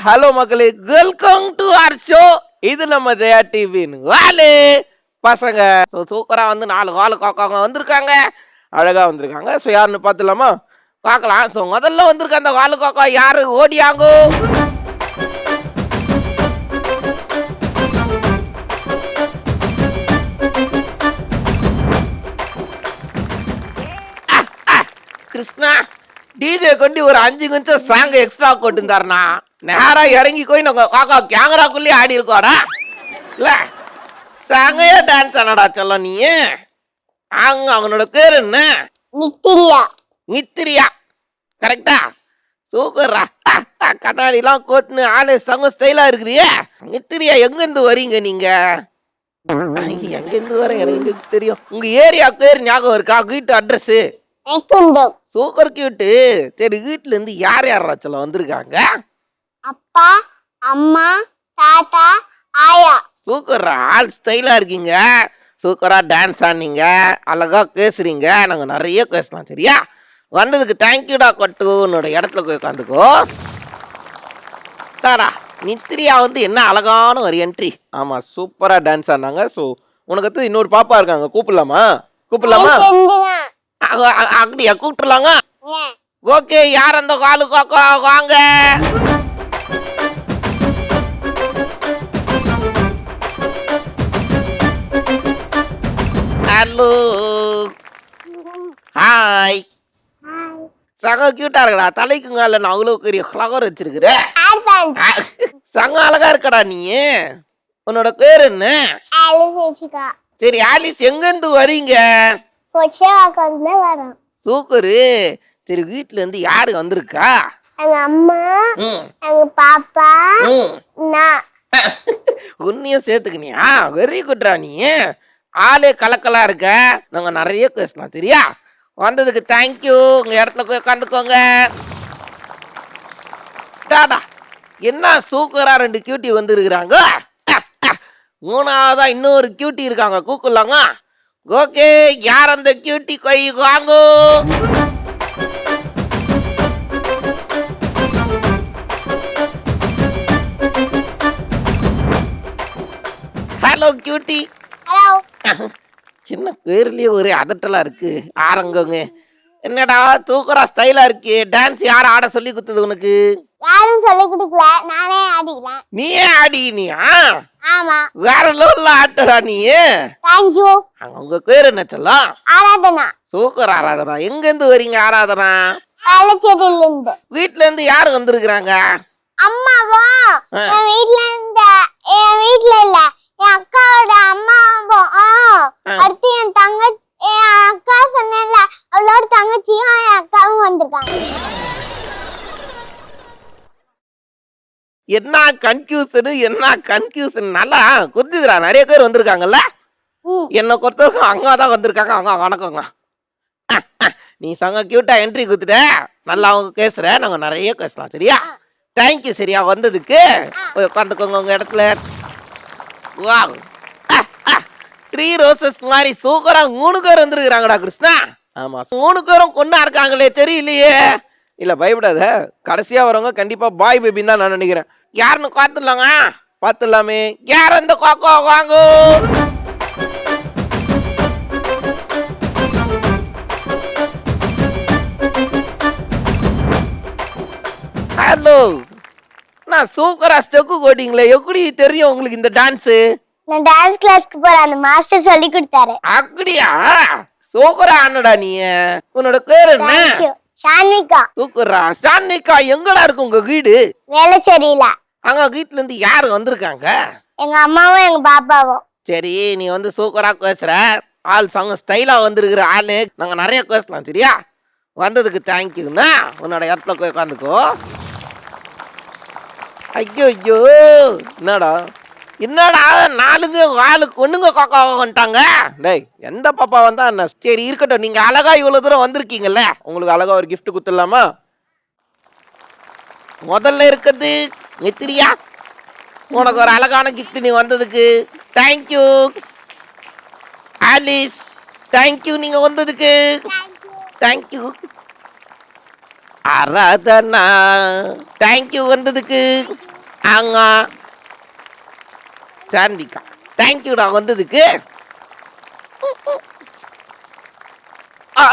Hello மக்களே, welcome to our show. இது நம்ம ஜெயா டிவின் வாலே பசங்க. சூப்பரா வந்து 4 வாலு காக்காங்க வந்திருக்காங்க, அழகா வந்திருக்காங்க. ஸோ யாருன்னு பார்த்துலாமா? பார்க்கலாம். ஸோ முதல்ல வந்திருக்க அந்த வாலு காக்கா யாரு? ஓடியாங்கோ. கிருஷ்ணா டிஜே கொண்டு ஒரு 5 நிமிஷம் சாங் எக்ஸ்ட்ரா போட்டுருந்தாருண்ணா. நேரா இறங்கி போய் நம்ம காக்கா கேமராக்குள்ளேயே ஆடி இருக்கோடா. இல்ல சாங்கையா டான்ஸ் ஆனடா செல்லம் நீ. அங்க அவனோட பேர் என்ன? நித்திரியா. நித்திரியா கரெக்டா? சூப்பர்ரா. கண்ணாடிலாம் கோட்டுன்னு ஆளே சங்க ஸ்டைலா இருக்கிறியே. நித்திரியா எங்கேருந்து வரீங்க நீங்க? எங்கேருந்து வரேன் எனக்கு தெரியும். உங்க ஏரியா பேர் ஞாபகம் இருக்கா? வீட்டு அட்ரஸ்? Super cute. சரி, வீட்டுல இருந்து யார் யாராச்சும் வந்திருக்காங்க? அப்பா, அம்மா, தாத்தா, ஆயா. சூப்பரா, ஆல் ஸ்டைலா இருக்கீங்க. சூப்பரா டான்ஸ் ஆனீங்க, அழகா பேசுறீங்க. நாங்க நிறைய பேசலாம். சரியா? வந்ததுக்கு தேங்க்யூடா. கொட்டு உன்னோட இடத்துல போய் உட்காந்துக்கோ. சாரா நித்திரியா வந்து என்ன அழகான ஒரு என்ட்ரி. ஆமா, சூப்பரா டான்ஸ் ஆனாங்க. ஸோ உனக்கு அடுத்து இன்னொரு பாப்பா இருக்காங்க, கூப்பிடலாமா? கூப்பிடலாமா? அப்படியா, கூப்பிட்டுலாங்க. ஓகே, யார் அந்த காலு காக்கா? வாங்க. Hello, hi. சங்க கியூட்டா இருக்கடா. தலைக்குங்கால நான் அவ்வளோ பெரிய ஃப்ளவர் வச்சிருக்கிறேன். சங்க அழகா இருக்கடா நீ. உன்னோட பேர் என்ன? சரி, ஆலிஸ் எங்கிருந்து வரீங்க? சூப்பரு. சரி, வீட்டுல இருந்து யாரு வந்திருக்கா? எங்க அம்மா, எங்க பாப்பா, நான். உன்னையும் சேர்த்துக்கினியா? வெரி குட்ரா நீ. ஆளே கலக்கலா இருக்க. நாங்க நிறைய பேசலாம். சரியா? வந்ததுக்கு தேங்க்யூ. உங்க இடத்துல போய் உட்காந்துக்கோங்க. டாடா. என்ன சூப்பரா 2 கியூட்டி வந்துருக்குறாங்க. மூணாவதா இன்னொரு கியூட்டி இருக்காங்க, கூப்பிடலாங்க. ஓகே, யார் அந்த கியூட்டி? கை வாங்கோ. Hello cutie. ஹலோ. சின்ன பேர்லயே ஒரே அதட்டலா இருக்கு. ஆரங்கங்க. என்னடா தூக்கரா ஸ்டைலா இருக்கு. டான்ஸ் யார் ஆட சொல்லி கொடுத்தது உனக்கு? யாரும் சொல்லி கொடுக்கல, நானே ஆடிக்கிறேன். நீயே ஆடினியா? ஆமா. வேற லெவல்ல ஆட்டடா நீ. Thank you. உங்க பேர் என்ன செல்லம்? ஆராதனா. சூப்பர் ஆராதனா. எங்க இருந்து வரீங்க ஆராதனா? வேளச்சேரியில இருந்து. வீட்ல இருந்து யார் வந்திருக்காங்க? அம்மாவா? என் வீட்ல இல்ல, என் அக்காவோட அம்மாவும். அடுத்து என் அக்கா சொன்னேன்ல, அவளோட தங்கச்சியும் என் அக்காவும் வந்திருக்காங்க. என்ன கன்ஃபியூஷன் நல்லா புரிஞ்சுதுடா. நிறைய பேர் வந்திருக்காங்கல்ல. என்னை பொறுத்தவரைக்கும் அங்கதான் வந்திருக்காங்க. அவங்க வணக்கங்க. நீ சங்க கியூட்டா என்ட்ரி கொடுத்துட்ட. நல்லா அவங்க பேசுற. நாங்க நிறைய பேசலாம். சரியா? தேங்க்யூ. சரியா வந்ததுக்கு. போய் உட்காந்துக்கோங்க உங்க இடத்துல. வாவ், 3 ரோசஸ் மாதிரி சூப்பரா 3 பேர் வந்துருக்குறாங்கடா கிருஷ்ணா. ஆமா, 3 பேரும் கொண்டா இருக்காங்களே, தெரியலையே. இல்ல பயப்படாத, கடைசியா வரவங்க கண்டிப்பா பாய் பேபின்னு தான் நான் நினைக்கிறேன். யாருன்னு பார்த்துடலாங்க. பார்த்துடலாமே. யார் அந்த காக்கா? வாங்கோ. ஹலோ. நான் சூப்பரா ஸ்டெப்பு போட்டீங்களே, எப்படி தெரியும் உங்களுக்கு இந்த டான்ஸ்? நான் டான்ஸ் கிளாஸ்க்கு போறேன், அந்த மாஸ்டர் சொல்லி கொடுத்தாரு. அப்படியா? சூப்பரா ஆனடா நீ. உன்னோட பேர் என்ன? சான்விகா. சூப்பரா. சான்விகா எங்கடா இருக்கு உங்க வீடு? வேளச்சேரியில. அங்க வீட்டுல இருந்து யாரு வந்திருக்காங்க? எங்க அம்மாவும் எங்க பாப்பாவும். சரி, நீ வந்து சூப்பரா பேசுற. ஆள் சங்க ஸ்டைலா வந்திருக்கிற ஆளு. நாங்க நிறைய பேசலாம். சரியா? வந்ததுக்கு தேங்க்யூண்ணா. உன்னோட இடத்துல போய் உட்காந்துக்கோ. ஐயோ ஐயோ, என்னடா 4 வாலு கொண்ணுங்க காக்கா வந்துட்டாங்க. டேய், எந்த பாப்பா வந்தா என்ன? சரி இருக்கட்டும். நீங்க அழகா இவ்வளவு தூரம் வந்திருக்கீங்கல்ல, உங்களுக்கு அழகா ஒரு கிஃப்ட் குத்துடலாமா? முதல்ல இருக்குது நித்திரியா. உனக்கு ஒரு அழகான கிஃப்ட் நீ வந்ததுக்கு. தேங்க்யூ. ஆலிஸ், தேங்க்யூ நீங்க வந்ததுக்கு. தேங்க்யூ. ஆராதனா தேங்க்யூ வந்ததுக்கு. அங்க சாண்டிக்கா தேங்க்யூடா வந்ததுக்கு. ஆ,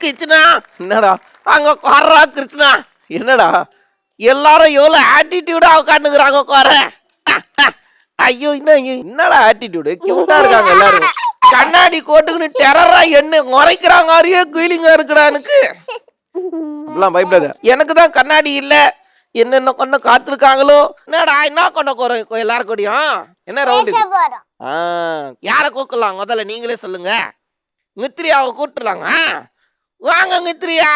கிருஷ்ணா என்னடா அங்க குறா கிருஷ்ணா, என்னடா எல்லாரும் எவ்வளோ ஆட்டிடியூடா உட்காந்துக்கிறாங்க குற. ஐயோ என்னடா ஆட்டிடியூடு, கியூட்டா இருக்காங்க எல்லாரும். கண்ணாடி கோட்டுக்குன்னு டெரரா என்ன முறைக்கிறாங்க, மாதிரியே குயிலிங்கா இருக்குடா எனக்கு. அப்படிலாம் பயப்படாத, எனக்கு தான் கண்ணாடி இல்ல, என்னென்ன கொண்ட காத்திருக்காங்களோ. என்னடா என்ன கொண்ட குறை எல்லாரும் கூடயும் என்ன ரவுண்டு. பேச போறோம். யாரை கூப்பிடலாம் முதல்ல நீங்களே சொல்லுங்க. மித்ரியாவை கூப்பிட்டுலாங்க. வாங்க மித்ரியா.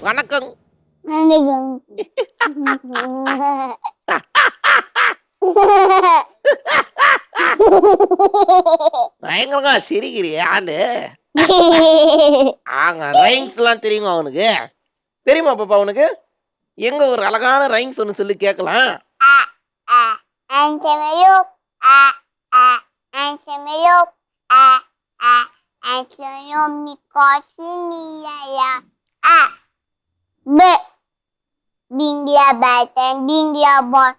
வணக்கம். பயங்கரமா சிரிக்கிறியே ஆளு. ஆங்க ரைம்ஸ் எல்லாம் தெரியுங்க அவனுக்கு. தெரியுமா பாப்பா உனக்கு? எங்க ஒரு அழகான ரைம்ஸ் ஒன்று சொல்லி கேட்கலாம். Binglia batan, binglia bon,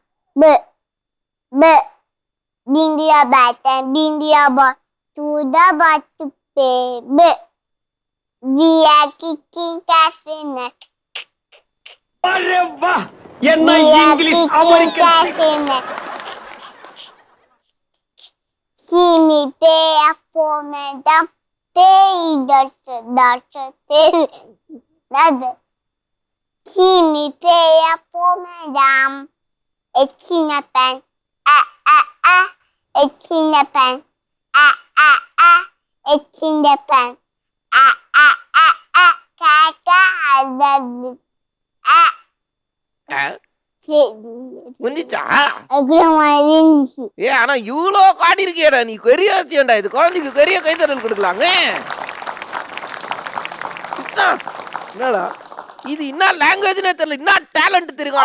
binglia batan, binglia bon, sudah batu pe, dia kicing kasih अरे वाह ये ना dia English kicing American kasih Simi pe aku medam pe darsa nada. Simi pe aku medam ekinapan ekinapan ekinapan kaka ada முடிஞ்சிச்சா? இருந்துச்சு. ஆனா இவ்வளோ காடி இருக்கியடா நீ, பெரிய விஷயம்டா இது. குழந்தைக்கு பெரிய கைத்தறல் கொடுக்கலாமே. என்னடா இது, என்ன லாங்குவேஜ்னே தெரியல, என்ன டேலண்ட் தெரியும்.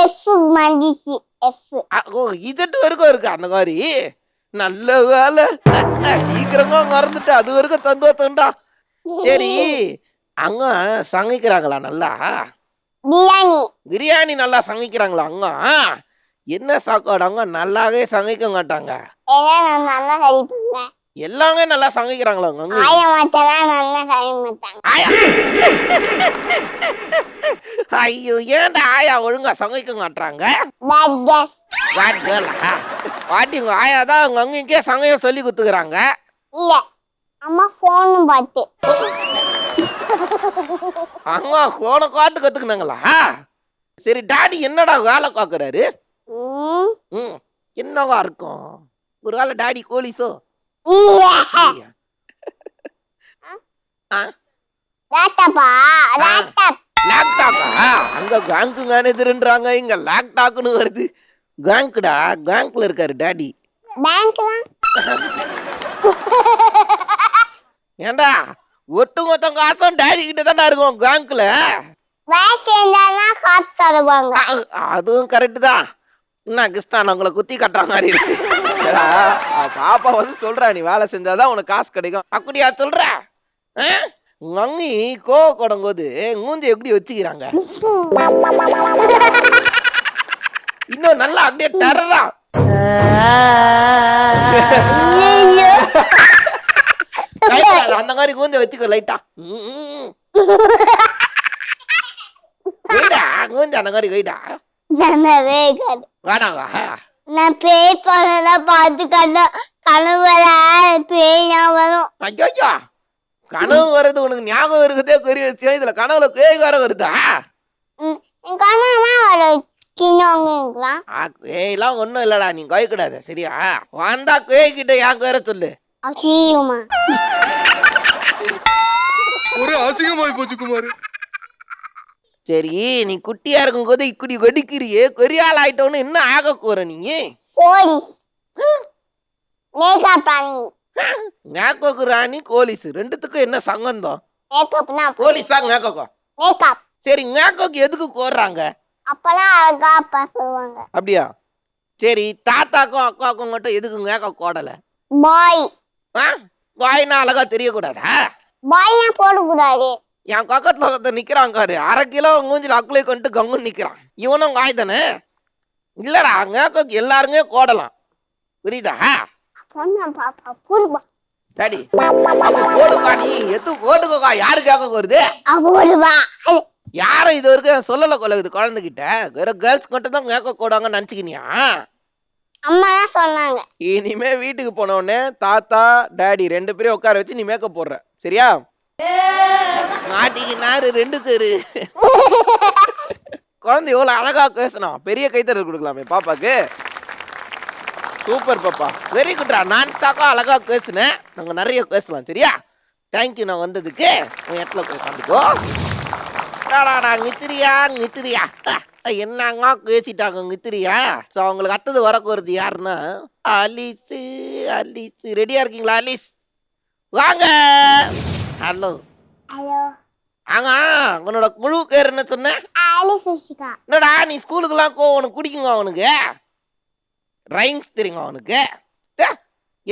F வந்துச்சு. ஓ இஜெட் வரைக்கும் இருக்கு அந்த மாதிரி. நல்ல வேலை, சீக்கிரமா மறந்துட்டு அது வரைக்கும் தந்தோத்தண்டா. சரி அங்க சமைக்கிறாங்களா நல்லா? பிரியாணி பிரியாணி நல்லா சமைக்கிறாங்களா அங்க? என்ன சாப்பாடு அங்க நல்லாவே சமைக்க மாட்டாங்க. எல்லாம் நல்லா சமைப்பாங்க. எல்லாமே நல்லா சமைக்கிறாங்களா அங்க? ஆயா மாட்டெல்லாம் நல்லா சமைப்பாங்க. ஆயா ஐயோ ஏன்டா ஆயா ஒழுங்கா சமைக்க மாட்டாங்க? வாட் கேர்ள் பாட்டி உங்க ஆயா தான் அவங்க அங்கேயே சமையல் சொல்லி கொடுத்துக்கிறாங்க. இல்ல அம்மா போன் பார்த்து அம்மா போனை பார்த்து கத்துக்கினாங்களா? சரி டாடி என்னடா வேலை பார்க்கறாரு? என்னவா இருக்கும்? ஒரு வேலை டாடி கோலிஸோ? இல்ல லேப்டாப்பா லேப்டாப் லேப்டாப்பா? அங்க பேங்க் மேனேஜர்ன்றாங்க, இங்க லேப்டாப்னு வருது. பேங்க்டா, பேங்க்ல இருக்காரு டாடி. பேங்க் தான். ஏண்டா ஒட்டுமொத்த காசும் டாடி கிட்ட தானே இருக்கும் பேங்க்ல. வேலை இருந்தா காசு தருவாங்க. அதுவும் கரெக்ட் தான். என்ன கிறிஸ்தான் உங்களை குத்தி கட்டுற மாதிரி இருக்கு. ஏடா, பாப்பா வந்து சொல்றா நீ வேலை செஞ்சாதான் உனக்கு காசு கிடைக்கும். அப்படியா சொல்ற? மம்மி கோவப்படும் போது மூஞ்சி எப்படி வச்சுக்கிறாங்க? இன்னும் நல்லா அப்படியே டெரரா அந்த மாதிரி மூஞ்ச வச்சுக்கோ லைட்டா. மூஞ்ச அந்த மாதிரி கைடா வேணாவா? நான் பேய் படம் பார்த்து கனவு பேய் வரும். ஐயோ கனவு வருது உனக்கு ஞாபகம் இருக்குதே பெரிய விஷயம். இதுல கனவுல பேய் வர வருதா? கனவுனா வரும் சின்னவங்க இருக்கலாம். பேய்லாம் ஒண்ணும் இல்லடா, நீ கோயக்கூடாது சரியா? வந்தா பேய் கிட்ட யாங்க வேற சொல்லு. அசிங்கமா ஒரு அசிங்கமாய் போச்சு குமார். சரி நீ குட்டியா இருக்கும் போது இப்படி வெடிக்கிறியே, பெரிய ஆள் ஆயிட்டோன்னு என்ன ஆக போற நீ? போலீஸ் மேக்கப் பண்ணி மேக்கோக்கு ராணி கோலிஸ் ரெண்டுத்துக்கும் என்ன சம்பந்தம்? மேக்கப்னா போலீஸா மேக்கோக்கா? மேக்கப். சரி மேக்கோக்கு எதுக்கு கோர்றாங்க? அப்பலாம் அழகா அப்பா சொல்லுவாங்க. அப்படியா? சரி தாத்தாக்கும் அக்காவுக்கும் மட்டும் எதுக்கு மேக்கப் கோடல? பாய் பாய்னா அழகா தெரியக்கூடாதா? பாய்னா போடக்கூடாது. என் பக்கத்துல ஒருத்தன் நிக்கிறான் பாரு, 1/2 கிலோ மூஞ்சில அக்குலை கொண்டு கங்குன்னு நிக்கிறான். இவனும் காய் தானே? இல்லடா, மேக்கப் எல்லாருமே கோடலாம், புரியுதா? பொண்ணு பாப்பா பூர்வா டாடி போடுக்கா, நீ எத்து போட்டுக்கோக்கா. யாரு கேட்க வருது? பூர்வா யாரும் இது வரைக்கும் சொல்லல கொள்ளுது குழந்தைகிட்ட. வெறும் கேர்ள்ஸ் மட்டும் தான் மேக்கப் போடுவாங்கன்னு நினச்சிக்கினியா? அம்மா தான் சொன்னாங்க. இனிமே வீட்டுக்கு போன உடனே தாத்தா டாடி 2 பேரையும் உட்கார வச்சு நீ மேக்கப் போடுற, சரியா? மாட்டிக்கினாரு 2 பேரு. குழந்தை எவ்வளவு அழகா பேசணும். பெரிய கைத்தறல் கொடுக்கலாமே பாப்பாக்கு. சூப்பர் பாப்பா, வெரி குட்ரா. நான் ஸ்டாக்கா அழகா பேசுனேன். நாங்க நிறைய பேசலாம், சரியா? தேங்க்யூ நான் வந்ததுக்கு. உன் இடத்துல போய் உட்காந்துக்கோ. நித்திரியா என்னங்க பேசிட்டாங்க நித்திரியா. ஸோ அவங்களுக்கு அடுத்தது வரக்கு வருது யாருன்னா அலிஸு. ரெடியா இருக்கீங்களா அலிஸ்? வாங்க. Hello hello. ஆங்க, உன்னோட முழு பேர் என்ன சொன்ன? ஆலிஸ் சுஷிகா. என்னடா நீ ஸ்கூலுக்குலாம் உனக்கு குடிக்குங்க? அவனுக்கு ரைம்ஸ் தெரியுங்க அவனுக்கு?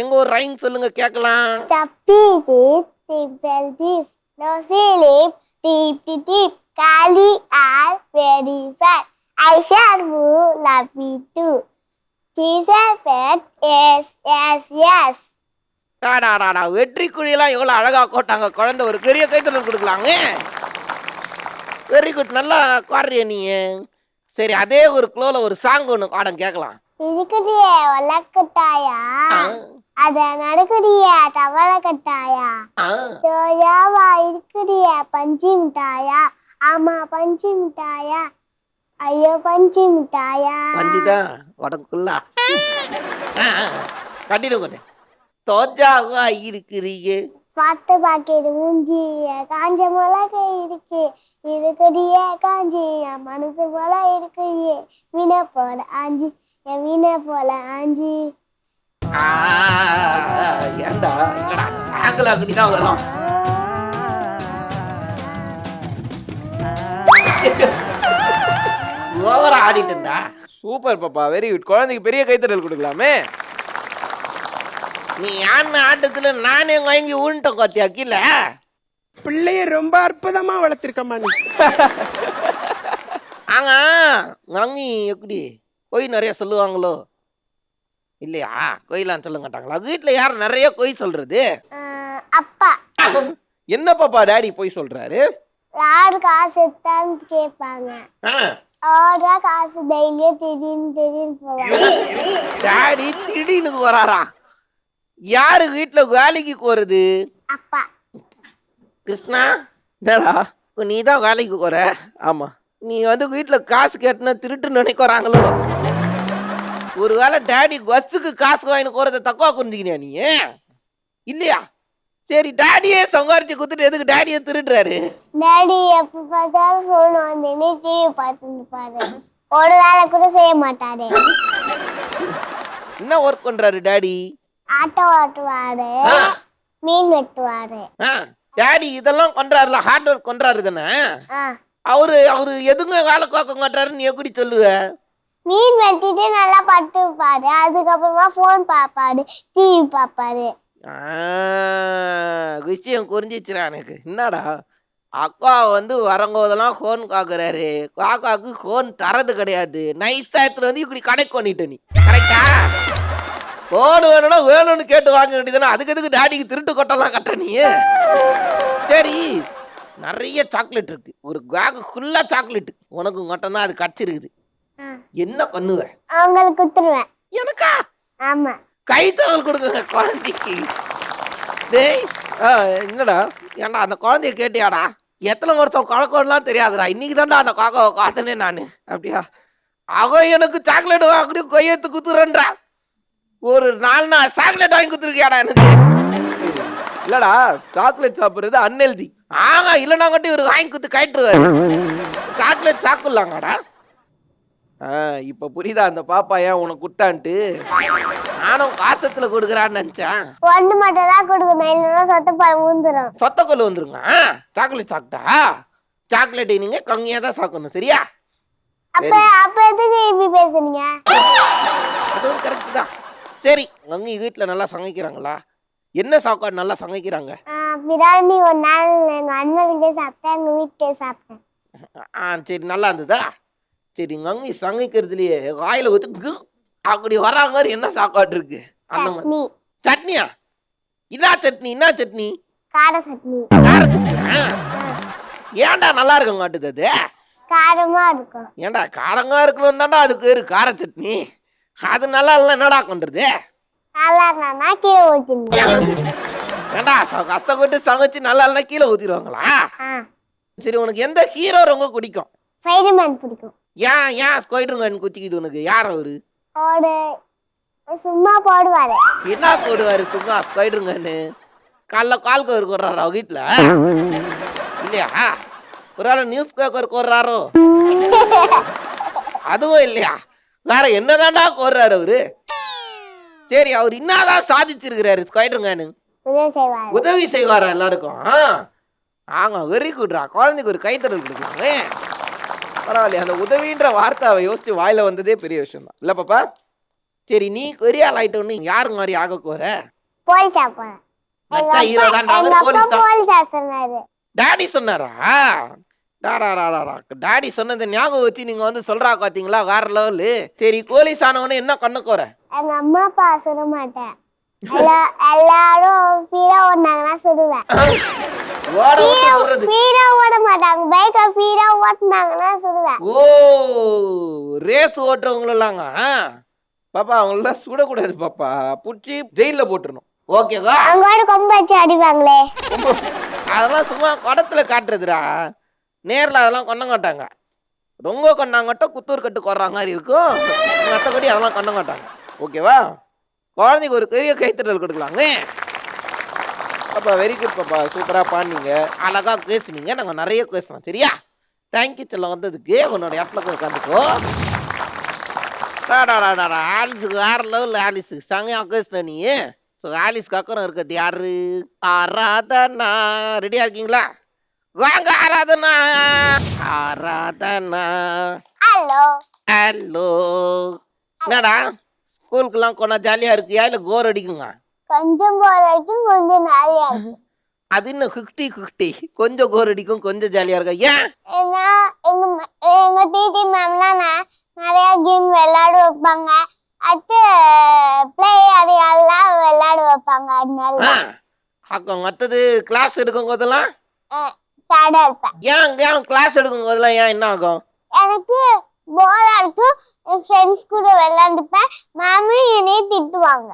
எங்க ஒரு ரைம் சொல்லுங்க கேட்கலாம். தப்பி deep dimple piece no sleep deep deep காலி are very fat I shall moo love me to teacher pet yes yes yes. டாடா வெற்றி குழியெல்லாம் எவ்வளோ அழகா கோட்டாங்க. குழந்தை ஒரு பெரிய கைத்தறல் கொடுக்கலாங்க. வெரி குட், நல்லா பாடுறிய நீ. சரி, அதே ஒரு க்ளோல ஒரு சாங் ஒன்று பாடம் கேட்கலாம். இருக்குடியே வளர்க்கட்டாயா, அத நடக்குடிய தவள கட்டாயா, சோயாவா இருக்குடிய பஞ்சு மிட்டாயா, ஆமா பஞ்சு மிட்டாயா, ஐயோ பஞ்சு மிட்டாயா. பஞ்சுதான் உடம்புக்குள்ளா கட்டிடு கொண்டு தோஜாவா இருக்கிறீங்க. பார்த்து பாக்கிது மூஞ்சிய காஞ்ச மிளகை இருக்கு இருக்குடிய காஞ்சி என் மனசு போல இருக்குடியே மீன போல ஆஞ்சி என் மீன போல ஆஞ்சி. ஏண்டா இல்லடா, சாங்கல அப்படிதான் வரும். ஓவரா ஆடிட்டா. சூப்பர் பாப்பா, வெரி குட். குழந்தைக்கு பெரிய கைத்தறல் கொடுக்கலாமே. நீ யானை ஆட்டத்துல நானே வாங்கி ஊன்ட்டோம் காத்தியா கீழே. பிள்ளைய ரொம்ப அற்புதமா வளர்த்திருக்கமா நீ. ஆங்க வாங்கி எப்படி கொய் நிறைய சொல்லுவாங்களோ இல்லையா? கொய்லாம் சொல்ல மாட்டாங்களா? வீட்டுல யார் நிறைய கொய் சொல்றது? அப்பா. என்ன பாப்பா டாடி போய் சொல்றாரு? யாரு காசு எடுத்தான்னு கேட்பாங்க. ஆடுறா காசு டெய்லியும் திடீர்னு போவாங்க. டாடி திடீர்னு வராரா? யாரு வீட்டுல வேலைக்கு போறது? அப்பா. கிருஷ்ணா என்னடா நீ தான் வேலைக்கு போற? ஆமா, நீ வந்து வீட்டுல காசு கேட்டுனா திருட்டு நினைக்கிறாங்களோ? ஒருவேளை டாடி பஸ்ஸுக்கு காசு வாங்கி போறத தக்குவா புரிஞ்சுக்கினியா நீ? இல்லையா? சரி, டாடியே சம்பாரிச்சு குத்துட்டு எதுக்கு டாடியை திருடுறாரு? டாடி எப்ப பார்த்தாலும் போன் வந்து டிவி பார்த்துட்டு பாரு, ஒரு வேலை கூட செய்ய மாட்டாரு. என்ன ஒர்க் பண்றாரு டாடி? ஆட்டோ ஓட்டுவாரு, மீன் வெட்டுவாரு. டாடி இதெல்லாம் பண்றாருல, ஹார்ட் ஒர்க் பண்றாரு தானே? அவரு எதுவுமே வேலை பார்க்க மாட்டாருன்னு நீ எப்படி சொல்லுவ? மீன் வெட்டிட்டு நல்லா படுத்துப்பாரு, அதுக்கப்புறமா போன் பார்ப்பாரு, டிவி பார்ப்பாரு. விஷயம் புரிஞ்சிச்சுடா எனக்கு. என்னடா அக்கா வந்து வரம்போதெல்லாம் ஃபோன் காக்குறாரு, காக்காவுக்கு ஃபோன் தரது கிடையாது. நைஸாயத்துல வந்து இப்படி கனெக்ட் பண்ணிட்ட நீ, கரெக்டா? ஃபோன் வேணும்னா வேணும்னு கேட்டு வாங்க வேண்டியதுனா அதுக்கு எதுக்கு டாடிக்கு திருட்டு கொட்டெல்லாம் கட்ட நீ? சரி, நிறைய சாக்லேட் இருக்கு, ஒரு பேக் ஃபுல்லா சாக்லேட் உனக்கு மட்டும்தான் அது கடிச்சிருக்குது. என்ன பண்ணுவ? அவங்களுக்கு குத்துருவேன். எனக்கா? ஆமா. கைத்தறல் கொடுக்குங்க குழந்தைக்கு. டேய் என்னடா ஏன்டா அந்த குழந்தைய கேட்டியாடா? எத்தனை வருஷம் கணக்கோடலாம் தெரியாதுடா, இன்னைக்கு தான்டா அந்த காக்காவை காத்தனே நான். அப்படியா? அவன் எனக்கு சாக்லேட் வாங்கி கொய்யத்து குத்துறேன்றா. ஒரு 4 நாள் சாக்லேட் வாங்கி குத்துருக்கியாடா எனக்கு? இல்லடா, சாக்லேட் சாப்பிட்றது அன்ஹெல்தி. இல்லைன்னா கட்டி இவர் வாங்கி குத்து கைட்டுருவாரு. சாக்லேட் சாப்பிடலாங்கடா. இப்ப புரியுதா அந்த பாப்பா ஏன் உனக்கு குட்டான்ட்டு? நானும் காசத்துல கொடுக்குறான்னு நினைச்சேன். ஒன்று மட்டும் தான் கொடுக்கணும், இல்லைன்னா சொத்தப்பால் ஊந்துடும். சொத்தக்கொல்லு வந்துருங்க. சாக்லேட் சாப்பிட்டா சாக்லேட் நீங்க கம்மியா தான் சாப்பிடணும், சரியா? அப்ப எதுக்கு இப்படி பேசுறீங்க? அதுவும் கரெக்ட் தான். சரி, கங்கி வீட்டுல நல்லா சமைக்கிறாங்களா? என்ன சாப்பாடு நல்லா சமைக்கிறாங்க? பிரியாணி ஒரு நாள் எங்கள் அண்ணன் வீட்டிலே சாப்பிட்டேன், எங்கள் வீட்டிலே சாப்பிட்டேன். சரி, நல்லா இருந்ததா? சரி, உங்க அங்கே சமைக்கிறதுலயே வாயில ஊற்றி அப்படி வரா மாதிரி என்ன சாப்பாடு இருக்கு? அந்த மாதிரி சட்னி, சட்னியா? என்ன சட்னி? என்ன சட்னி? கார சட்னி. கார சட்னியா? ஏன்டா நல்லா இருக்க மாட்டுது அது? காரமாக இருக்கும். ஏன்டா காரங்கா இருக்கணும் தான்டா அதுக்கு பேரு கார சட்னி. அது நல்லா இல்லை, என்னடா பண்றது? நல்லா இருந்தா கீழே ஊற்றிருந்தேன். ஏன்டா கஷ்டப்பட்டு சமைச்சு நல்லா இல்லைன்னா கீழே ஊத்திடுவாங்களா? சரி, உனக்கு எந்த ஹீரோ ரொம்ப பிடிக்கும்? ஸ்பைடர்மேன் பிடிக்கும். ஏன் ஸ்கொய்டருங்க குச்சிக்குது உனக்கு? யார் அவரு? அவரு சும்மா போடுவாரு. என்ன போடுவாரு சும்மா ஸ்கொய்டருங்கன்னு? காலைல கால் கவர் கொடுறாரா வீட்டுல? இல்லையா? ஒரு ஆள் நியூஸ் பேப்பர் கோர்றாரோ? அதுவும் இல்லையா? வேற என்னதான்டா கோர்றாரு அவரு? சரி, அவர் என்னதான் சாதிச்சிருக்கிறாரு ஸ்கொய்டருங்கன்னு? உதவி செய்வாரு. உதவி செய்வாரா எல்லாருக்கும்? ஆங்க, வெரி குட்ரா. குழந்தைக்கு ஒரு கைத்தறல் கொடுக்கலாமே. பரவாயில்லையா? அந்த உதவின்ற வார்த்தை அவ யோசிச்சு வாயில வந்ததே பெரிய விஷயம் தான் இல்ல பாப்பா? சரி, நீ பெரிய ஆள் ஆயிட்டோன்னு யாரு மாதிரி ஆக போற? போலீஸா போறேன். நச்சா ஹீரோ தான். எங்க அப்பா போலீஸா சொன்னாரு. டாடி சொன்னாரா? டாடி சொன்னது ஞாபகம் வச்சு நீங்க வந்து சொல்றா பாத்தீங்களா? வேற லெவலு. சரி, போலீஸ் ஆனவனு என்ன பண்ண போற? எங்க அம்மா அப்பா சொல்ல மாட்டேன். எல்லாரும் ஃபீரா ஓடினாங்கன்னா சொல்லுவேன். ஓட விட்டு சொல்றது. ஃபீரா ஓட மாட்டாங்க, பைக்கை ஃபீரா ஓட்டினாங்கன்னா சொல்லுவேன். ஓ, ரேஸ் ஓட்டுறவங்களலாங்க பாப்பா, அவங்கள சுடக்கூடாது பாப்பா, புடிச்சு ஜெயில போட்டுருணும். ஓகேவா? அங்கோட கொம்பு வச்சு அடிப்பாங்களே. அதெல்லாம் சும்மா படத்துல காட்டுறதுடா. நேர்ல அதெல்லாம் கொண்ட மாட்டாங்க. ரொம்ப கொண்டாங்கட்ட குத்தூர் கட்டு கொர்ற மாதிரி இருக்கும். மற்றபடி அதெல்லாம் கொண்ட மாட்டாங்க. ஓகேவா? குழந்தைக்கு ஒரு பெரிய கைத்தட்டல் கொடுக்கலாங்க. பாப்பா, வெரி குட் பாப்பா, சூப்பராக பாடினீங்க, அழகா பேசுனீங்க. நாங்கள் நிறைய பேசலாம். சரியா? தேங்க்யூ செல்லம் வந்ததுக்கு. உன்னோட இடத்துல போய் உட்காந்துக்கோ. ஆலிஸுக்கு வேற லெவல். ஆலிஸு சங்கையா பேசுன நீ. ஸோ ஆலிஸ்க்கு அக்கறம் இருக்கிறது யாரு? ஆராதனா. ரெடியா இருக்கீங்களா? வாங்க ஆராதனா. ஆராதனா. ஹலோ. ஹலோ. என்னடா ஸ்கூலுக்குலாம் கொண்டா ஜாலியா இருக்கியா இல்ல போர் அடிக்குங்க? கொஞ்சம் போர் அடிக்கும், கொஞ்சம் நிறையா இருக்கும். அது இன்னும் 50-50. கொஞ்சம் போர் அடிக்கும், கொஞ்சம் ஜாலியா இருக்கா? ஏன்? ஏன்னா எங்க டிடி மேம்லாம் நிறைய கேம் விளையாட வைப்பாங்க. அடுத்து பிளே ஏரியாலாம் விளையாட வைப்பாங்க. அதனால அக்கா மற்றது கிளாஸ் எடுக்கும் போதெல்லாம் சேடா இருப்பேன். ஏன் கிளாஸ் எடுக்கும் போதெல்லாம் ஏன் என்ன ஆகும்? எனக்கு போரா இருக்கும். என் ஃப்ரெண்ட்ஸ் கூட விளையாண்டுப்பேன். மேமும் என்னைய திட்டுவாங்க.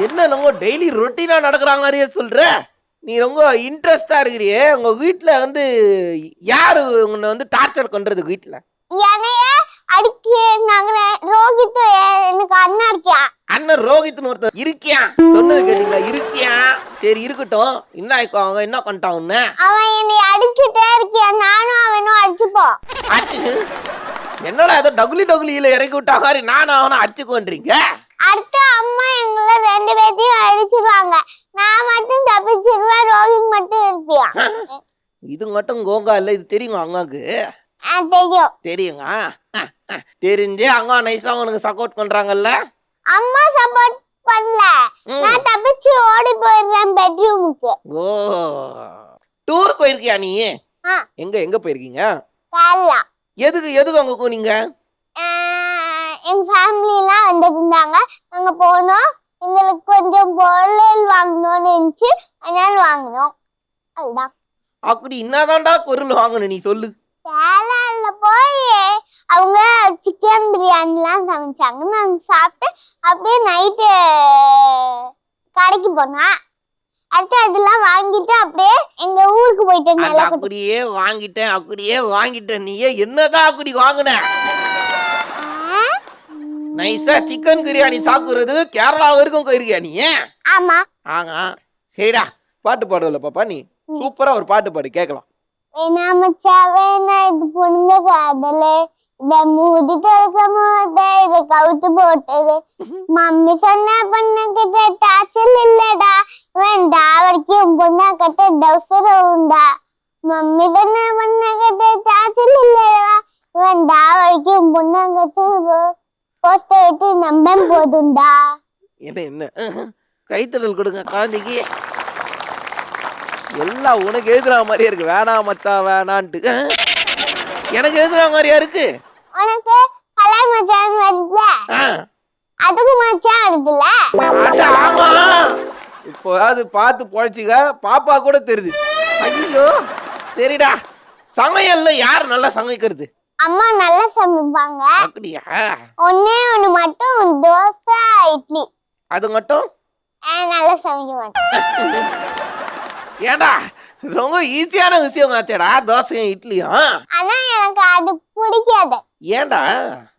என்ன நம்ம டெய்லி ரொட்டீனா நடக்கிற மாதிரியே சொல்ற? நீ ரொம்ப இன்ட்ரெஸ்டா இருக்கிறியே. உங்க வீட்டுல வந்து யாரு உன்னை வந்து டார்ச்சர் பண்றது? வீட்டுல என்னைய அடிக்கிறாங்க. ரோஹித் எனக்கு அண்ணன் இருக்கியான். அண்ணன் ரோஹித்னு ஒருத்தர் இருக்கியா? சொன்னது கேட்டீங்களா? இருக்கியா? சரி, இருக்கட்டும். என்ன ஆயிக்கோ? அவங்க என்ன பண்ணிட்டான் உன்ன? அவன் என்னை அடிச்சுட்டே இருக்கியான். நானும் அவனும் அடிச்சுப்போம். என்னடா ஏதோ டகுலியில இறக்கி விட்டா மாதிரி நானும் அவனை அடிச்சுக்கோன்றீங்க? அடுத்து அம்மா எங்களை 2 பேர்த்தையும் அடிச்சிருவாங்க. நான் மட்டும் தப்பிச்சிருவேன், ரோஹித் மட்டும் இருப்பியா. இது மட்டும் கோங்கா இல்ல, இது தெரியுங்க அங்காக்கு? தெரியும். தெரியுங்க. தெரிஞ்சே அங்கா நைஸா உனக்கு சப்போர்ட் பண்றாங்கல்ல? அம்மா சப்போர்ட் பண்ணல, நான் தப்பிச்சு ஓடி போயிடுறேன் பெட்ரூமுக்கு. ஓ, டூர் போயிருக்கியா நீ? எங்க போயிருக்கீங்க? கேரளா. எதுக்கு அங்க போனீங்க? எங்க ஃபேமிலிலாம் வந்துருந்தாங்க. நாங்க போனோம். எங்களுக்கு கொஞ்சம் பொருள் வாங்கணும்னு இருந்துச்சு, அதனால வாங்கினோம். அதுதான். அப்படி என்னதான்டா பொருள் வாங்கணும் நீ சொல்லு? கேரளால போய் அவங்க சிக்கன் பிரியாணிலாம் சமைச்சாங்க. நாங்க சாப்பிட்டு அப்படியே நைட்டு கடைக்கு போனோம். அடுத்து அதெல்லாம் வாங்கிட்டு அப்படியே எங்க ஊருக்கு போயிட்டு அப்படியே வாங்கிட்டேன். நீயே என்னதான் அப்படி வாங்கின? நைஸா சிக்கன் பிரியாணி சாப்பிடுறது கேரளா வரைக்கும் போயிருக்கியா நீ? ஆமா. சரிடா, பாட்டு பாடுவல பாப்பா நீ. சூப்பரா ஒரு பாட்டு பாடு கேட்கலாம். வேணா மச்சா வேணா, இது பொண்ணுங்க காதலே, இத மூடி திறக்க போத இத கவுத்து போட்டது. மம்மி சொன்ன பொண்ணு கிட்ட டாச்சல் இல்லடா, வேண்டா வரைக்கும் பொண்ணா கிட்ட டவுசர் உண்டா. மம்மி சொன்ன பொண்ணு கிட்ட டாச்சல் இல்லடா, வேண்டா வரைக்கும் பொண்ணா கிட்ட போஸ்ட விட்டு நம்ப போதுண்டா. என்ன கைத்தடல் கொடுங்க குழந்தைக்கு. எல்லாம் உனக்கு எழுதுற மாதிரியே இருக்கு. வேணாம் மச்சான் வேணான்ட்டு. எனக்கு எழுதுற மாதிரியா இருக்கு. உனக்கு கலர் மச்சான் வருதுல, ஆ, அதுக்கு மச்சான் வருதுல. அட ஆமா. இப்போ அது பார்த்து பொழைச்சிக்க. பாப்பா கூட தெரியுது. ஐயோ சரிடா. சமையல்ல யார் நல்லா சமைக்கிறது? அம்மா நல்லா சமைப்பாங்க. அப்படியா? ஒண்ணே ஒண்ணு மட்டும் தோசை இட்லி அது மட்டும் நல்லா சமைக்க மாட்டேன். ஏண்டா ரொம்ப ஈஸியான விஷயம் ஆச்சேடா தோசையும் இட்லியும். ஆனா எனக்கு அது பிடிக்காது. ஏண்டா?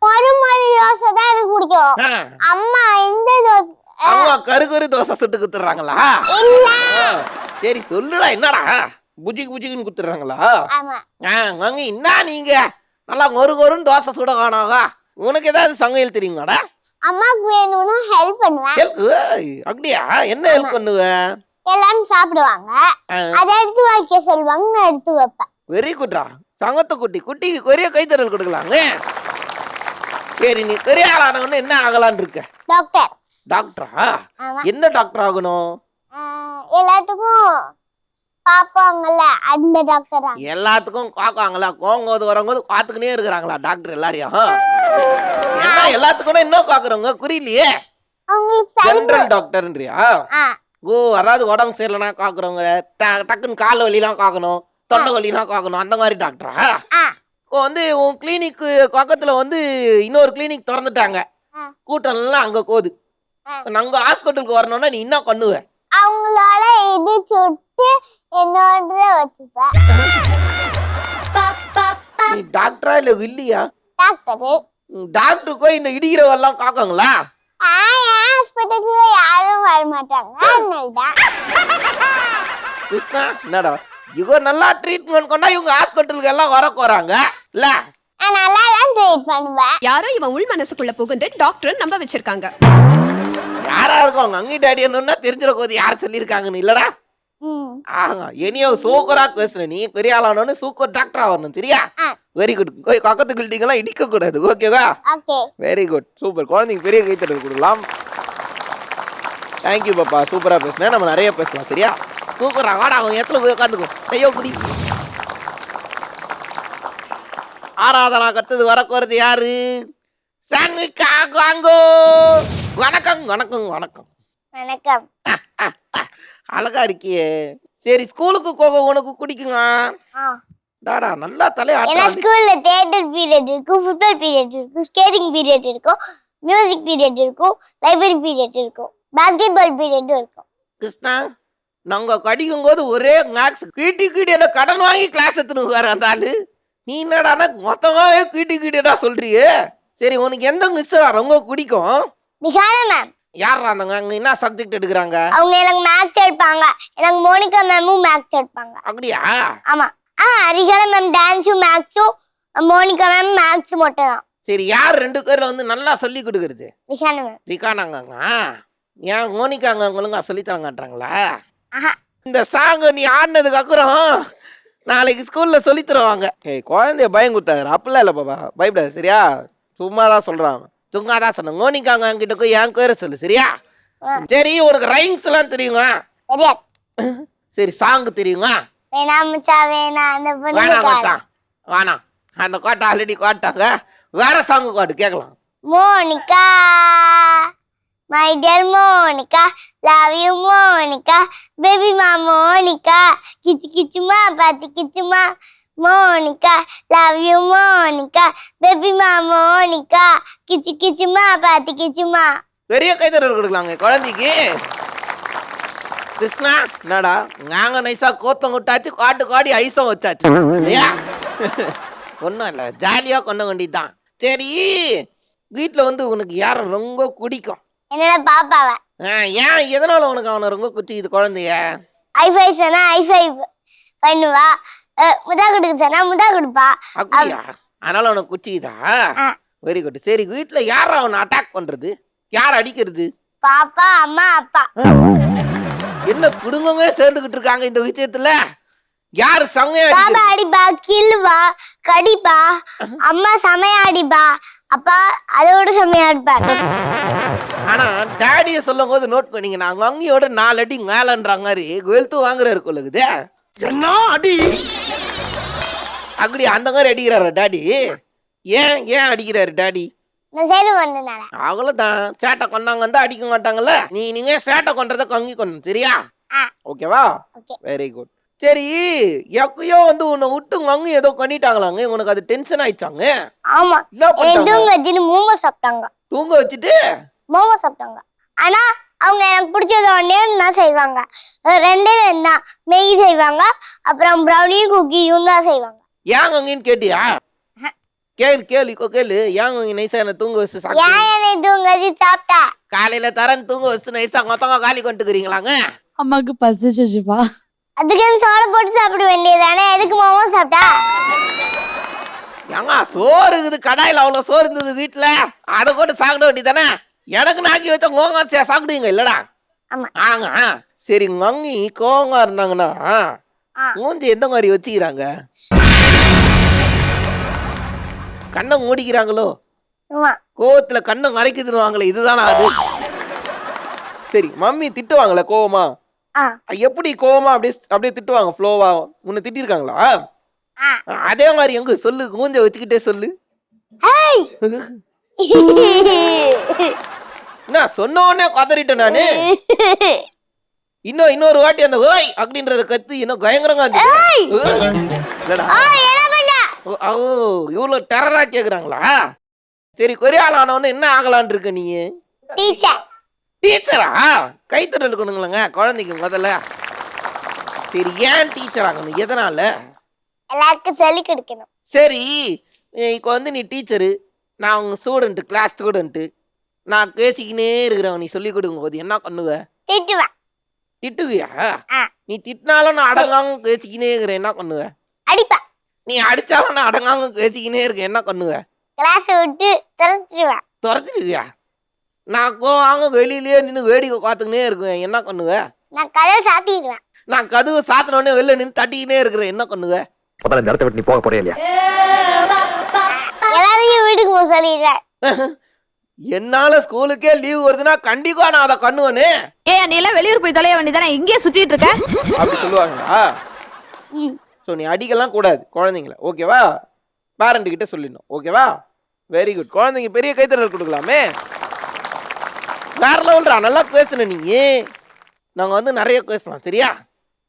ஒரு தோசை தான் எனக்கு பிடிக்கும். ஆ, அம்மா இந்த தோசை அம்மா கரு தோசை சுட்டு குத்துறாங்களா? இல்ல. சரி சொல்லுடா என்னடா புஜிக்குன்னு குத்துறாங்களா? ஆமா. வாங்க என்ன நீங்க நல்லா கொருன்னு தோசை சுட காணாவா? உனக்கு ஏதாவது சமையல் தெரியுமாடா? அம்மாக்கு வேணும்னா ஹெல்ப் பண்ணுவேன். அப்படியா? என்ன ஹெல்ப் பண்ணுவ? எல்லாரும் சாப்பிடுவாங்க, அதை எடுத்து வைக்க சொல்லுவாங்க, நான் எடுத்து வைப்பேன். வெரி குட்ரா. சங்கத்த குட்டிக்கு கொரிய கைத்தறல் கொடுக்கலாங்க. சரி நீ பெரிய ஆளானவன்னு என்ன ஆகலான் இருக்க? டாக்டர். டாக்டரா? ஆமா. என்ன டாக்டர் ஆகணும்? எல்லாத்துக்கும் பாப்பாங்கல்ல அந்த டாக்டர். எல்லாத்துக்கும் காக்காங்களா? கோங்கோது வரவங்க காத்துக்கினே இருக்கிறாங்களா டாக்டர் எல்லாரையும்? என்ன எல்லாத்துக்கும் இன்னும் காக்குறவங்க புரியலையே. அவங்களுக்கு ஜெனரல் டாக்டர்ன்றியா? ஓ, அதாவது உடம்பு சரியில்லைனா காக்குறவங்க, டக்குன்னு கால் வலிலாம் காக்கணும், தொண்டை வலிலாம் காக்கணும், அந்த மாதிரி டாக்டரா? இப்போ வந்து உன் கிளினிக்கு பக்கத்துல வந்து இன்னொரு கிளினிக் திறந்துட்டாங்க. கூட்டம் எல்லாம் அங்க போகுது. நாங்க ஹாஸ்பிட்டலுக்கு வரணும்னா நீ என்ன பண்ணுவ? அவங்களோட இது சுட்டு என்னோட வச்சுப்பேன். நீ டாக்டரா இல்ல இல்லையா? டாக்டர். டாக்டருக்கோ இந்த இடிக்கிறவெல்லாம் காக்காங்களா? ஹாஸ்பிட்டலுக்கு யாரும் வர மாட்டாங்க, அதனாலதான். கிருஷ்ணா என்னடா இவங்க நல்லா ட்ரீட்மெண்ட் கொண்டா இவங்க ஹாஸ்பிட்டலுக்கு எல்லாம் வர போறாங்க இல்ல? நான் நல்லா தான் ட்ரீட் பண்ணுவேன். யாரோ இவன் உள் மனசுக்குள்ள புகுந்து டாக்டர் நம்ப வச்சிருக்காங்க. யாரா இருக்கும் அவங்க அங்கி டாடியன்னு தெரிஞ்சிட போது யார் சொல்லியிருக்காங்கன்னு இல்லடா? ஆஹா இனியோ சூப்பரா பேசுற. நீ பெரிய ஆளானு சூப்பர் டாக்டரா வரணும் சரியா? Very good. பக்கத்து கில்டிங்கெல்லாம் இடிக்க கூடாது. ஓகேவா? ஓகே. Very good super. குழந்தைங்க பெரிய கைத்தட்டல் கொடுக்கலாம். தேங்க்யூ பாப்பா, சூப்பரா பேசுனேன். நம்ம நிறைய பேசலாம் சரியா? சூப்பரா வாடா அவன் இடத்துல போய் உட்காந்துக்கும். ஐயோ குடி. ஆராதனா கத்தது வரக்கோறது யாரு? சான்விகா காங்கோ. வணக்கம் வணக்கம் வணக்கம். வணக்கம். அழகா இருக்கியே. சரி ஸ்கூலுக்கு போக உனக்கு பிடிக்குங்க? டாடா நல்லா ஏன்னா ஸ்கூல்ல தியேட்டர் பீரியட் இருக்கும், ஃபுட்பால் பீரியட் இருக்கும், ஸ்கேட்டிங் பீரியட் இருக்கும், மியூசிக் பீரியட் இருக்கும், லைப்ரரி பீரியட் இருக்கும், பாஸ்கெட்பால் பீரியட் இருக்கும். கிருஷ்ணா நாங்க படிக்கும் போது ஒரே மேக்ஸ் கீட்டியில கடன் வாங்கி கிளாஸ் எடுத்துன்னு வர அந்த ஆளு. நீ என்னடானா மொத்தமாவே கீட்டியா சொல்றியே. சரி உனக்கு எந்த மிஸ் ரொம்ப பிடிக்கும்? நிஷானா மேம். யாரா அந்த அங்க என்ன சப்ஜெக்ட் எடுக்கிறாங்க? அவங்க எனக்கு மேக்ஸ் எடுப்பாங்க. எனக்கு மோனிகா மேமும் மேக்ஸ் எடுப்பாங்க. அப்படியா? ஆமா. ரிஹானா மேம் டான்ஸும் மேக்ஸும், மோனிகா மேம் மேக்ஸ் மட்டும் தான். சரி யார் ரெண்டு பேர்ல வந்து நல்லா சொல்லி கொடுக்கறது? ரிஹானா மேம். ரிகானாங்க. ஏன் மோனிகாங்க ஒழுங்கா சொல்லி தரங்காட்டாங்களா? ஆஹா. இந்த சாங்க நீ ஆடினதுக்கு அப்புறம் நாளைக்கு ஸ்கூல்ல சொல்லி தருவாங்க. ஏய் குழந்தைய பயம் கொடுத்தாரு. அப்படிலாம் இல்லை பாப்பா, பயப்படாது சரியா? சும்மா தான் சொல்றான். சும்மா தான் சொன்னேன். மோனிகாங்க கிட்ட போய் என் பேரை சொல்லு சரியா? சரி உனக்கு ரைம்ஸ் எல்லாம் தெரியுங்க? தெரியாது. சரி சாங் தெரியுங்க? வேணாம் மச்சான் வேணாம் அந்த பொண்ணு. வேணாம் மச்சான் வேணாம். அந்த கோட்டை ஆல்ரெடி கோட்டாங்க. வேற சாங் கோட்டு கேட்கலாம். Monica my dear Monica, love you Monica, baby மா மோனிகா, கிச்சு கிச்சுமா பாத்தி கிச்சுமா, Monica love you Monica, baby மா மோனிகா, கிச்சு கிச்சுமா பாத்தி கிச்சுமா. பெரிய கைத்தறல் கொடுக்கலாங்க குழந்தைக்கு. கிருஷ்ணா என்னடா நாங்க நைஸா கோத்தம் விட்டாச்சு, காட்டு காடி ஐசம் வச்சாச்சு இல்லையா? ஒன்றும் இல்லை ஜாலியாக கொண்டு வேண்டியதுதான். சரி வீட்டில் வந்து உனக்கு யாரை ரொம்ப பிடிக்கும்? என்னோட பாப்பாவ. ஏன் எதனால உனக்கு அவனை ரொம்ப குச்சிக்குது குழந்தைய? ஐஃபை சொன்னா ஐஃபை பண்ணுவா, முதா கொடுக்க சொன்னா முதா கொடுப்பா. அப்படியா? அதனால உனக்கு குச்சிக்குதா? Very good. சரி வீட்டுல யார அவனை அட்டாக் பண்றது, யார் அடிக்கிறது? பாப்பா அம்மா அப்பா. என்ன குடும்பமே சேர்ந்துகிட்டு இருக்காங்க இந்த விஷயத்துல. யாரு சமையா? பாப்பா அடிப்பா, கிள்ளுவா, கடிப்பா. அம்மா சமையா அடிப்பா, அப்பா அதோட சமையா அடிப்பாரு. ஆனா டாடியை சொல்லும் போது நோட் பண்ணீங்க நாங்க அங்கேயோட 4 அடி மேலன்ற மாதிரி வெளுத்து வாங்குறாரு கொள்ளுக்குது. என்ன அடி? அப்படி அந்த மாதிரி அடிக்கிறாரா டாடி? ஏன் ஏன் அடிக்கிறாரு டாடி? நான் சேலு வந்தனால. அவ்வளவுதான். சேட்டை கொண்டாங்க வந்து அடிக்க மாட்டாங்கல்ல. நீங்க சேட்டை கொண்டதை கங்கி கொண்டு சரியா? ஓகேவா? ஓகே. Very good. சரி எப்பயோ வந்து உன்னை விட்டு அங்க ஏதோ பண்ணிட்டாங்களாங்க, உனக்கு அது டென்ஷன் ஆயிடுச்சாங்க? ஆமா. என்ன பண்ணாங்க? தூங்க வச்சுட்டு மோமோ சாப்பிட்டாங்க. தூங்க வச்சுட்டு மோமோ சாப்பிட்டாங்க. ஆனா அவங்க எனக்கு பிடிச்சது ஒண்ணே தான் செய்வாங்க. ரெண்டே தான் மேகி செய்வாங்க, அப்புறம் ப்ரௌனி குக்கியும் தான் செய்வாங்க. ஏன் அங்கன்னு கேட்டியா? கேளு ஏன் அங்க நைஸா என்ன தூங்க வச்சு சாப்பிட்டு ஏன் என்னை தூங்க வச்சு சாப்பிட்டா? காலையில தரேன் தூங்க வச்சு நைஸா மொத்தமா காலி கொண்டுக்கிறீங்களாங்க? அம்மாக்கு பசிச்சுப்பா. அதுக்கு சோறு போட்டு சாப்பிட வேண்டியதானே, எதுக்கு மோமோ சாப்பிட்டா? ஏங்க சோறு இருக்குது கடாயில, அவ்வளவு சோறு இருந்தது வீட்டுல, அதை கூட சாப்பிட வேண்டியதானே? எனக்கு நாக்கி வச்ச கோங்காசியா சாப்பிடுவீங்க இல்லடா? ஆமா. ஆங்க சரி மங்கி கோவங்கா இருந்தாங்கன்னா மூஞ்சி எந்த மாதிரி வச்சுக்கிறாங்க? கண்ணை மூடிக்கிறாங்களோ? ஆமா. கோவத்துல கண்ணை மறைக்குதுன்னு இதுதானா அது? சரி மம்மி திட்டுவாங்களே கோவமா? எப்படி கோவமா அப்படியே திட்டுவாங்க ஃப்ளோவா? உன்னை திட்டிருக்காங்களா? அதே மாதிரி எங்க சொல்லு, மூஞ்ச வச்சுக்கிட்டே சொல்லு. என்ன சொன்ன உடனே கதறிட்டேன் நானு. இன்னொரு வாட்டி அந்த ஓய் அப்படின்றத கத்து இன்னும் பயங்கரமா இவ்வளவு டெரரா கேக்குறாங்களா? சரி கொரியால ஆனவன்னு என்ன ஆகலான் இருக்க நீ? டீச்சரா? கைத்தறல் இருக்கணுங்களங்க குழந்தைக்கு முதல்ல. சரி ஏன் டீச்சர் ஆகணும், எதனால? எல்லாருக்கும் சொல்லி கொடுக்கணும். சரி இப்போ வந்து நீ டீச்சரு, நான் உங்க ஸ்டூடெண்ட், கிளாஸ் ஸ்டூடெண்ட், நான் பேசிக்கினே இருக்கிறவன், நீ சொல்லி கொடுக்கும் போது என்ன பண்ணுவ? திட்டுவேன். திட்டுவியா? நீ திட்டினாலும் நான் அடங்காம பேசிக்கினே இருக்கிறேன், என்ன பண்ணுவ? அடிப்பேன். நீ அடிச்சாலும் நான் அடங்காம பேசிக்கினே இருக்கேன், என்ன பண்ணுவ? கிளாஸ் விட்டு துரத்துருவேன். துரத்துருவியா? நான் கோவாங்க வெளியிலேயே நின்று வேடிக்கை பார்த்துக்கினே இருக்குவேன், என்ன பண்ணுவ? நான் கதவை சாத்திடுவேன். நான் கதவு சாத்தினோடனே வெளில நின்று தட்டிக்கினே இருக்கிறேன், என்ன பண்ணுவ? முதல்ல இந்த இடத்த விட்டு நீ போக போறே இல்லையா? எல்லாரையும் வீட்டுக்கு போக சொல்லிடுறேன். என்னால ஸ்கூலுக்கே லீவ் வருதுன்னா கண்டிப்பா நான் அதை பண்ணுவேனே. நீ எல்லாம் வெளியூர் போய் தொலைய வேண்டியதானே, இங்கேயே சுத்திட்டு இருக்க? அப்படி சொல்லுவாங்களா? ஸோ நீ அடிக்கலாம் கூடாது குழந்தைங்கள, ஓகேவா? பேரண்ட் கிட்ட சொல்லிடணும், ஓகேவா? Very good. குழந்தைங்க பெரிய கைத்தறல் கொடுக்கலாமே. வேற லெவல்ரா, நல்லா பேசுன நீ. நாங்கள் வந்து நிறைய பேசலாம் சரியா?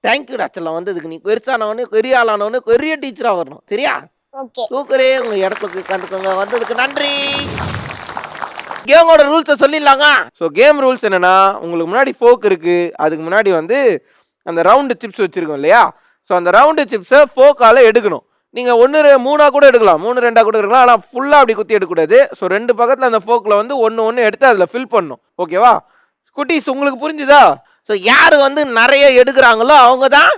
தேங்க்யூடா செல்லம் வந்ததுக்கு. நீ பெருசானவனு பெரிய ஆளானவனு பெரிய டீச்சராக வரணும் சரியா? ஓகே. சூப்பரே, உங்கள் இடத்துக்கு கண்டுக்கோங்க, வந்ததுக்கு நன்றி. கேமோட ரூல்ஸை சொல்லிடலாங்க. ஸோ கேம் ரூல்ஸ் என்னன்னா, உங்களுக்கு முன்னாடி ஃபோக் இருக்கு, அதுக்கு முன்னாடி வந்து அந்த ரவுண்டு சிப்ஸ் வச்சிருக்கோம் இல்லையா? ஸோ அந்த ரவுண்டு சிப்ஸை ஃபோக்கால எடுக்கணும். நீங்கள் 1-3 கூட எடுக்கலாம், 3-2 கூட எடுக்கலாம், ஆனால் ஃபுல்லாக அப்படி குத்தி எடுக்கக்கூடாது. ஸோ 2 பக்கத்தில் அந்த ஃபோக்கில் வந்து ஒன்று எடுத்து அதில் ஃபில் பண்ணணும், ஓகேவா? குட்டீஸ் உங்களுக்கு புரிஞ்சுதா? ஸோ யார் வந்து நிறைய எடுக்கிறாங்களோ அவங்க தான்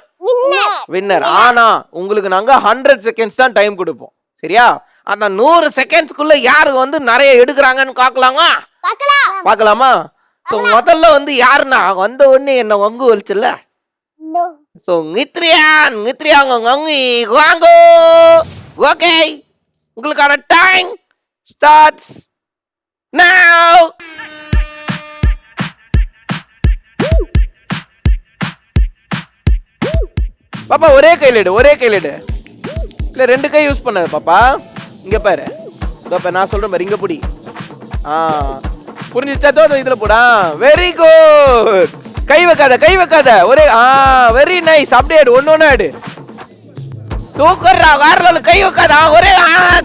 வின்னர். ஆனால் உங்களுக்கு நாங்கள் 100 செகண்ட்ஸ் தான் டைம் கொடுப்போம் சரியா? அந்த 100 செகண்ட்ஸ்க்குள்ள யாரு வந்து நிறைய எடுக்கிறாங்கன்னு பார்க்கலாமா? ஸோ முதல்ல வந்து யாருன்னா வந்த உடனே என்ன வங்கு வலிச்சுல்ல? ஸோ நித்ரியா வாங்கோ. ஓகே, உங்களுக்கான டைம் ஸ்டார்ட்ஸ் நவ். பாப்பா ஒரே கையில் எடு. இல்லை 2 கை யூஸ் பண்ணாது பாப்பா. இங்கே பாரு, நான் சொல்கிறேன் பாரு, இங்கே பிடி. புரிஞ்சிச்சா? தோது இதில் போடா. Very good. கை வைக்காத. ஒரே வெரி நைஸ். அப்படியே எடு, ஒன்று எடு. தூக்குறா வேற லெவல். கை வைக்காத. ஒரே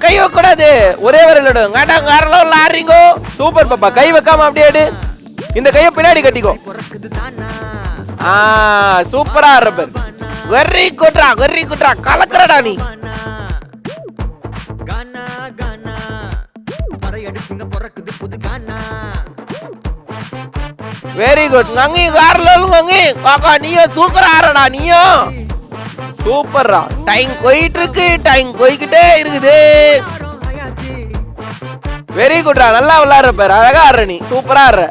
கை வைக்கக்கூடாது, ஒரே வரல எடு. வேற லெவலில் ஆடுறீங்கோ. சூப்பர் பாப்பா. கை வைக்காம அப்படியே எடு. இந்த கையை பின்னாடி கட்டிக்கோ. சூப்பரா ஆடுற. வெரி குட்ரா, கலக்குறடா நீ. Very good. நங்கி கார்லி காக்கா, நீயும் சூப்பரா ஆறடா. நீயும் சூப்பர்ரா. டைம் போயிட்டு இருக்கு, டைம் போய்கிட்டே இருக்குது. வெரி குட்ரா, நல்லா விளையாடுற பேர், அழகா ஆடுற நீ, சூப்பரா ஆடுற.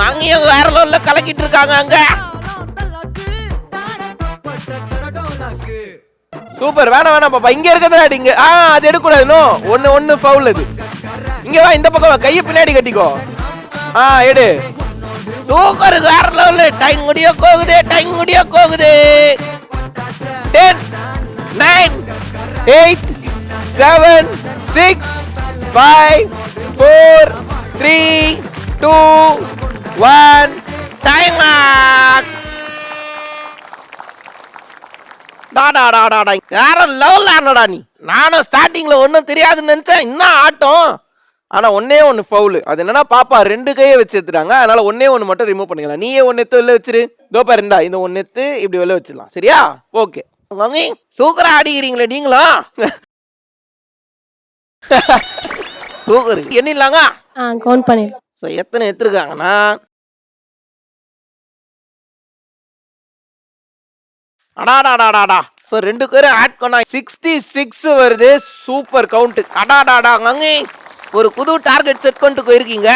அங்கேயும் வேற லெவல்ல கலக்கிட்டு இருக்காங்க அங்க. சூப்பர். வேணாம் பாப்பா, இங்க இருக்கதா அடிங்க. அது எடுக்கூடாது. ஒன்னு ஃபவுல் அது. இங்க வா, இந்த பக்கம் கையை பின்னாடி கட்டிக்கோ. எடு. சூப்பர், வேற லெவல். டைம் முடிய போகுது, டைம் முடிய போகுது. 10 9 8 7 6 5 4 3 2 1 டைம் ஆப். வேற லெவல் ஆனடா நீ. நானும் ஸ்டார்டிங்ல ஒன்றும் தெரியாதுன்னு நினைச்சேன். இன்னும் ஆட்டம். ஆனா ஒன்னே ஒன்று ஃபவுல். அது என்னன்னா பாப்பா 2 கையை வச்சு எடுத்துட்டாங்க. அதனால ஒன்னே ஒன்று மட்டும் ரிமூவ் பண்ணிக்கலாம். நீயே ஒன்று எடுத்து வெளில வச்சிரு. தோப்பா இருந்தா இந்த ஒன்று எடுத்து இப்படி வெளில வச்சிடலாம். சரியா? ஓகே. சூப்பரா ஆடிக்கிறீங்களே நீங்களும். சூப்பர். எண்ணிடலாங்க. கவுண்ட் பண்ணி. ஸோ எத்தனை எடுத்துருக்காங்கன்னா அடாடாடாடாடா. ஸோ 2 பேரும் ஆட் பண்ணா 66 வருது. Super count. அடாடாடா அங்கே ஒரு புது டார்கெட் செட் பண்ணிட்டு போயிருக்கீங்க.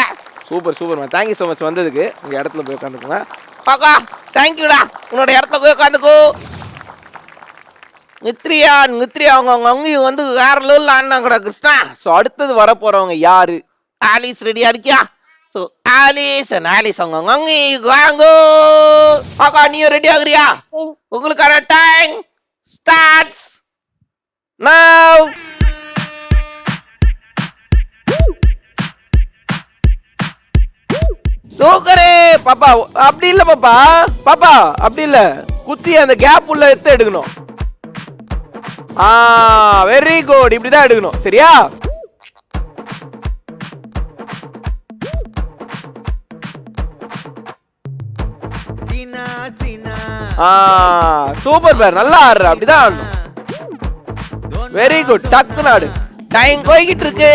Super super ma'am. Thank you so much வந்ததுக்கு. உங்கள் இடத்துல போய் உட்காந்துக்கோங்க. பாக்கா தேங்க்யூடா. உன்னோட இடத்துல போய் உட்காந்துக்கோ. நித்ரியா அவங்க அங்கேயும் வந்து வேற லெவலில் ஆடினாங்கடா கிருஷ்ணா. ஸோ அடுத்தது வர போகிறவங்க யாரு? ஆலிஸ் ரெடியா இருக்கியா? ஸோ ஆலிஸ் அவங்க அங்கே வாங்கோ. பாக்கா நீயும் ரெடி ஆகுறியா? உங்களுக்கான டைம் ஸ்டார்ட்ஸ் நவ். சூக்கரே பாப்பா. அப்படி இல்ல பாப்பா. பாப்பா அப்படி இல்ல. குத்தி அந்த கேப் உள்ள எடுத்து எடுக்கணும். Very good. இப்படிதான் எடுக்கணும். சரியா? சூப்பர் பேர். நல்லா ஆடுற. அப்படிதான் ஆடணும். Very good. டக்கு நாடு. டைம் போய்கிட்டு இருக்கு.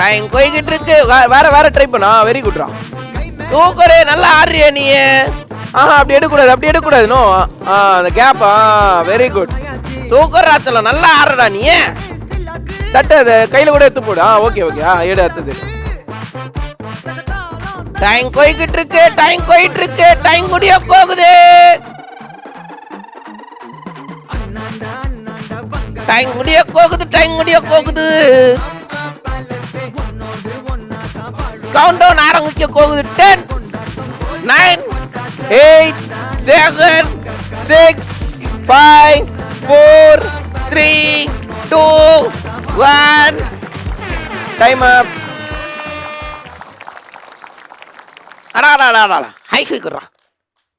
டைம் போய்கிட்டு இருக்கு. வேற ட்ரை பண்ணா. வெரி குட்ரா. சூப்பரே. நல்லா ஆடுறிய நீ. அப்படி எடுக்கக்கூடாது. அப்படி எடுக்கக்கூடாது. நோ அந்த கேப். Very good. சூப்பர் ராத்தல. நல்லா ஆடுறடா நீ. தட்டு அதை கையில கூட எடுத்து போடு. Okay okay. எடு அடுத்தது. டைம் போய்கிட்டு இருக்கு. டைம் போயிட்டு இருக்கு. டைம் முடிய போகுது. டைம் முடிய போகுது. டைம் முடிய போகுது. கவுண்ட் டவுன் ஆரம்பிக்க போகுது. 10 9 8 7 6 5 4 3 2 1 டைம் அப். அடாடாடாடா. ஹை குர்ரா.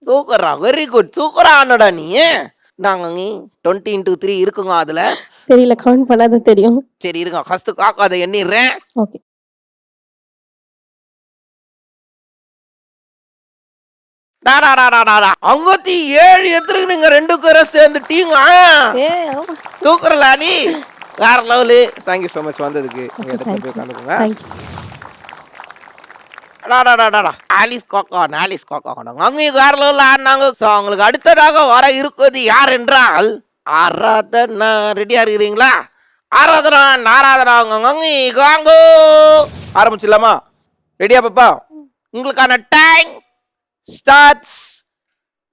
சூப்பர்ரா. Very good. சூப்பரா ஆனடா நீ. நாங்க 20x3 இருக்குங்க அதுல. தெரியல, கவுண்ட் பண்ணாத தெரியும். சரி இருங்க. ஃபர்ஸ்ட் காக்கா அதை எண்ணிடுறேன். ஓகே. அங்கத்தி 7 எடுத்துருக்குங்க. 2 பேரும் சேர்ந்து டீங்க. சூப்பர்ல நீ. வேற லெவலு. தேங்க்யூ ஸோ மச் வந்ததுக்கு. ஆலிஸ் கோகா அங்கே வேற லெவலில் ஆடினாங்க. ஸோ அவங்களுக்கு அடுத்ததாக வர இருக்குது யார் என்றால் ஆராதனா. ரெடியா இருக்கிறீங்களா? ஆராதனா அங்கே வாங்கோ. ஆரம்பிச்சிடலாமா? ரெடியா பாப்பா? உங்களுக்கான டைம் ஸ்டார்ட்ஸ்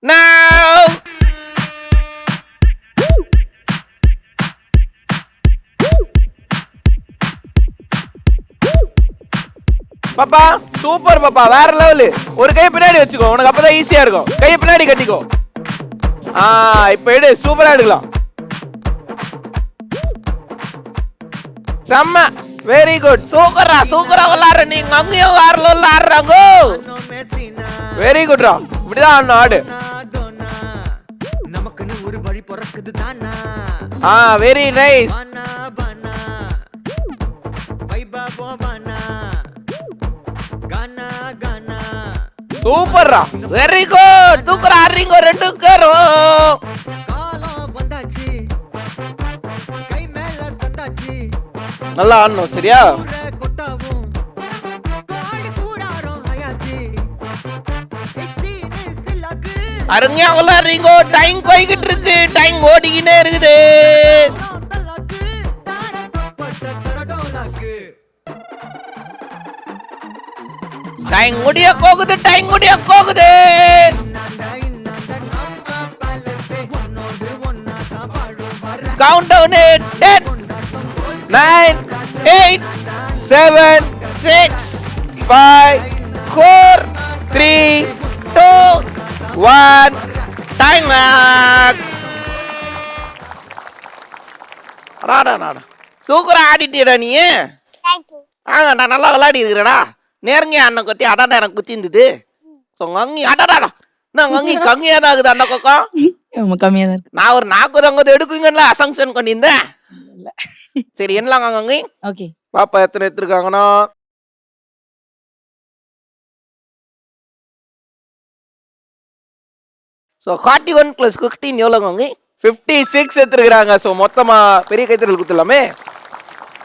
நவ். பாப்பா சூப்பர் பாப்பா. வேற லெவலு. ஒரு கை பின்னாடி வச்சுக்கோ. உனக்கு அப்பதான் ஈஸியா இருக்கும். கையை பின்னாடி கட்டிக்கோ. இப்ப எடு. சூப்பரா எடுக்கலாம். செம்ம. Very good. சூப்பரா விளையாடுற நீங்க. அங்கேயும் வேற லெவல்ல ஆடுறாங்க. வெரி குட்ரா. இப்படிதான் ஆடணும். ஆடு. Very nice. சூப்பர்ரா. Very good. சூப்பரா ஆடுறீங்க 2 பேரும். நல்லா ஆடணும். சரியா? அருமையா விளையாடுறீங்க. டைம் போய்கிட்டு இருக்கு. டைம் ஓடிக்கினே இருக்குது. டைம் முடிய போகுது, டைம் முடிய போகுது. Count down 10 9 8 7 6 5 4 3 2 1 time back. அடாடா சூப்பரா ஆடிட்டியடா நீ. தேங்க்யூ. ஆங்கடா நல்லா விளையாடி இருக்கிறடா. நேரங்க அண்ணன் கொத்தி அதான் எனக்கு குத்தி இருந்தது. ஸோ கங்கி அடாடா நான் கங்கி கங்கியா தான் இருக்குது அந்த பக்கம். கம்மியா தான் இருக்கு. நான் ஒரு 40 எடுக்குவீங்கல்ல அசங்ஷன் பண்ணியிருந்தேன். சரி என்னலாம் கங்கி ஓகே. பாப்பா எத்தனை எடுத்துருக்காங்கன்னா ஸோ 41 + 15 எவ்வளோ கங்கி 56 எடுத்துருக்குறாங்க. ஸோ மொத்தமா பெரிய கைத்தறல் குத்துலாமே.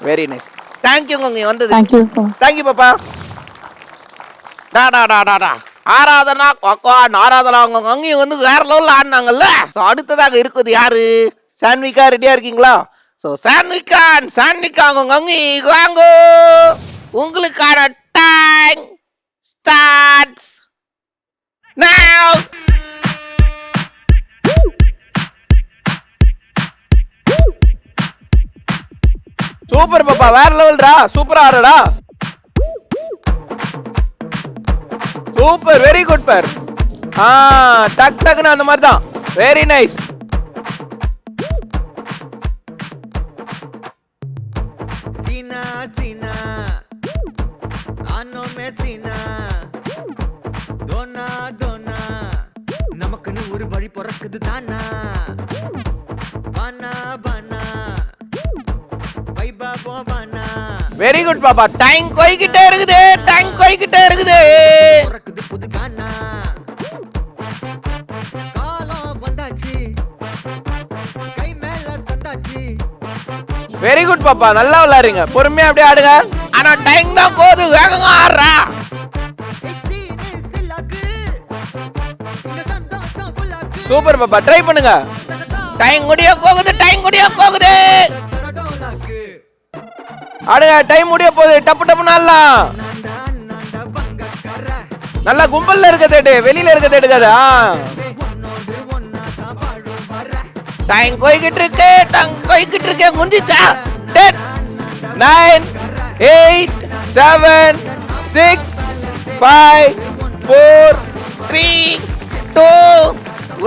Very nice. தேங்க்யூ கங்கி வந்தது. Thank you so much. தேங்க்யூ பாப்பா. டாடா ஆராதனா கொக்கான் ஆராதனா அவங்க அங்கேயும் வந்து வேற லெவலில் ஆடினாங்கல்ல. ஸோ அடுத்ததாக இருக்குது யாரு? சான்விகா ரெடியா இருக்கீங்களா? ஸோ சான்விகா அவங்க அங்கி வாங்கோ. உங்களுக்கான டைம் ஸ்டார்ட்ஸ் நவ. சூப்பர் பாப்பா வேற லெவல்டா. சூப்பரா ஆடுடா. சூப்பர் வெரி குட் பேர். டக் டக்னு அந்த மாதிரி தான். Very nice. சீனா சீனா ஆனோ மே சீனா தோனா தோனா நமக்குன்னு ஒரு வழி பிறக்குது தானா வானா வானா வைபா போவானா. வெரி குட் பாப்பா. டைம் போய்கிட்டே இருக்குது. டைம் போய்கிட்டே இருக்குது. பிறக்குது புது கானா காலம் வந்தாச்சு கை மேல தந்தாச்சு. வெரி குட் பாப்பா. நல்லா விளையாடுறீங்க. பொறுமையா அப்படியே ஆடுங்க. ஆனா டைம் தான் போகுது. வேகமா ஆடுறா. சூப்பர் பாப்பா. ட்ரை பண்ணுங்க. டைம் முடிய போகுது. டைம் முடிய போகுது. ஆடுங்க. டைம் முடிய போகுது. டப்பு டப்பு நாளலாம். நல்லா கும்பல்ல இருக்க தேடு. வெளியில இருக்க தேடுக்காத. டைம் போய்கிட்டு இருக்கு. டைம் போய்கிட்டு இருக்கு. முடிஞ்சிச்சா? 10 9 8 7 6 5 4 3 2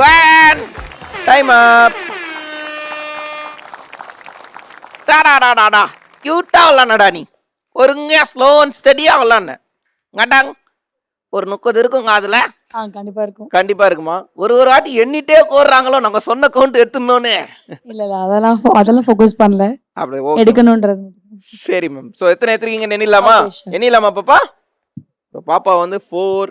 1 டைம் அப். டாடா கியூட்டா விளாண்டா நீ. ஒருங்க ஸ்லோ அண்ட் ஸ்டடியா விளாண்ட. கண்டாங்க ஒரு 30 இருக்குங்க அதுல. கண்டிப்பா இருக்கும். கண்டிப்பா இருக்குமா? ஒரு வாட்டி எண்ணிட்டே கோர்றாங்களோ நாங்க சொன்ன கவுண்ட் எடுத்துனோன்னு. இல்ல அதெல்லாம் ஃபோக்கஸ் பண்ணல. அப்படி ஓகே. எடுக்கணும்ன்றது. சரி மேம். சோ எத்தனை எடுத்துறீங்கன்னு எண்ணிடலாமா? Okay, sure. எண்ணிடலாமா பாப்பா? பாப்பா வந்து 4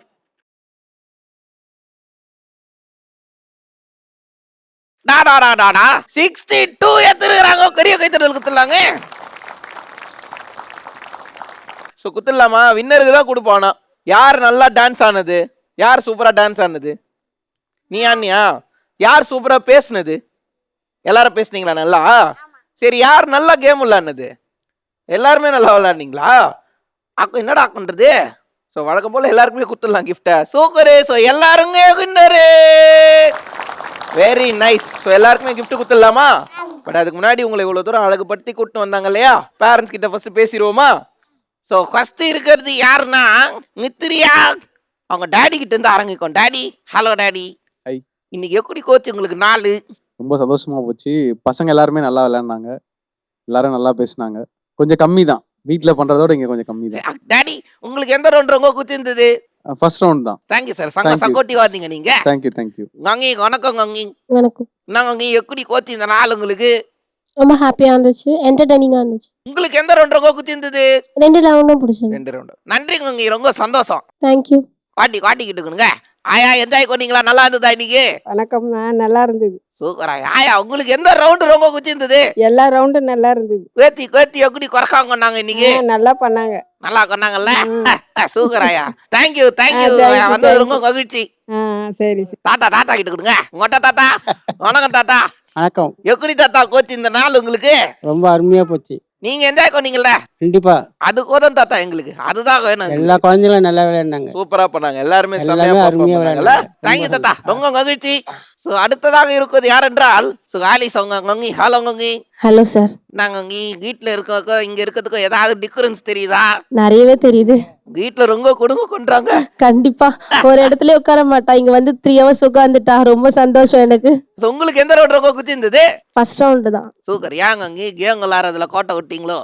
டாடா 62 எடுத்துருக்காங்க. பெரிய கைத்தறல் குத்துலாங்க. சோ குத்துலாமா? வின்னருக்கு தான் கொடுப்பானா. யார் நல்லா டான்ஸ் ஆனது? யார் சூப்பரா டான்ஸ் ஆனது? நீயா? யார் சூப்பரா பேசுனது? எல்லாரும் பேசுனீங்களா நல்லா? சரி யார் நல்லா கேம் விளையாடுனது? எல்லாருமே நல்லா விளையாடுனீங்களா? அக்கா என்னடா ஆக்குன்றது? ஸோ வழக்கம் போல எல்லாருக்குமே குத்துடலாம் கிஃப்டை. சூப்பரு. ஸோ எல்லாருமே வின்னரு. Very nice. ஸோ எல்லாருக்குமே கிஃப்ட் குத்துடலாமா? பட் அதுக்கு முன்னாடி உங்களை இவ்வளோ தூரம் அழகுபடுத்தி கூப்பிட்டு வந்தாங்க இல்லையா? பேரண்ட்ஸ் கிட்ட ஃபர்ஸ்ட் பேசிடுவோமா? ஸோ ஃபர்ஸ்ட் இருக்கிறது யாருன்னா மித்ரியா. அவங்க டாடி கிட்ட இருந்து ஆரம்பிக்கும். Daddy hello daddy. ஹாய். இன்னைக்கு எப்படி கோச்சு உங்களுக்கு நாள்? ரொம்ப சந்தோஷமா போச்சு. பசங்க எல்லாருமே நல்லா விளையாடுனாங்க. எல்லாரும் நல்லா பேசினாங்க. கொஞ்சம் கம்மி தான். வீட்ல பண்றதோட இங்க கொஞ்சம் கம்மி தான். டாடி உங்களுக்கு எந்த ரவுண்ட் ரொம்ப குத்திருந்தது? ஃபர்ஸ்ட் ரவுண்ட் தான். Thank you sir. சங்க சப்போர்ட்டிவா இருந்தீங்க நீங்க. தேங்க்யூ. கங்கி வணக்கம் கங்கி. வணக்கம். நான் கங்கி எப்படி கோச்சு இந்த நாள் உங்களுக்கு? ரொம்ப ஹாப்பியா இருந்துச்சு. என்டர்டைனிங்கா இருந்துச்சு. உங்களுக்கு எந்த ரவுண்ட் ரொம்ப குத்திருந்தது? 2 ரவுண்டும் பிடிச்சது. 2 ரவுண்ட். நன்றி கங்கி. ரொம்ப சந்தோஷம். தேங்க்யூ. காட்டிக்கிட்டு இருக்கணுங்க. ஆயா என்ஜாய் பண்ணீங்களா? நல்லா இருந்ததா இன்னைக்கு? வணக்கம்ண்ணா, நல்லா இருந்தது. சூப்பரா. ஆயா உங்களுக்கு எந்த ரவுண்ட் ரொம்ப குத்திருந்தது? எல்லா ரவுண்டும் நல்லா இருந்தது. கோத்தி எப்படி குறைக்காங்க நாங்க இன்னைக்கு? நல்லா பண்ணாங்க. நல்லா கொண்டாங்கல்ல. சூப்பராயா. தேங்க்யூ வந்தது ரொம்ப மகிழ்ச்சி. சரி. தாத்தா கிட்ட கொடுங்க. உங்கள்கிட்ட தாத்தா. வணக்கம் தாத்தா. வணக்கம். எப்படி தாத்தா கோச்சு இந்த நாள் உங்களுக்கு? ரொம்ப அருமையா போச்சு. நீங்க என்ஜாய் பண்ணீங்கல்ல, கண்டிப்பா அது போதும் தாத்தா எங்களுக்கு, அதுதான் வேணும். எல்லா குழந்தைகளும் நல்லா விளையாண்டாங்க. சூப்பரா பண்ணாங்க எல்லாருமே, எல்லாமே அருமையா விளையாண்டாங்க. தேங்க்யூ தாத்தா, ரொம்ப மகிழ்ச்சி. ஸோ அடுத்ததாக இருப்பது யார் என்றால் ஆலிஸ் அவங்க ngங்கி. ஹலோ ngங்கி. Hello sir. நாங்க வீட்டுல இருக்கோம் இங்க இருக்கிறதுக்கும் ஏதாவது டிஃபரன்ஸ் தெரியுதா? நிறையவே தெரியுது. வீட்டுல ரொம்ப கொடுங்க கொண்டாங்க. கண்டிப்பா ஒரு இடத்துல உட்கார மாட்டா, இங்க வந்து 3 hours உட்காந்துட்டா. ரொம்ப சந்தோஷம் எனக்கு. உங்களுக்கு எந்த ரவுண்ட் ரொம்ப குச்சிருந்தது? ஃபர்ஸ்ட் ரவுண்டு தான். சூப்பர். ஏங்க கேம் விளாடுறதுல கோட்டை விட்டீங்களோ?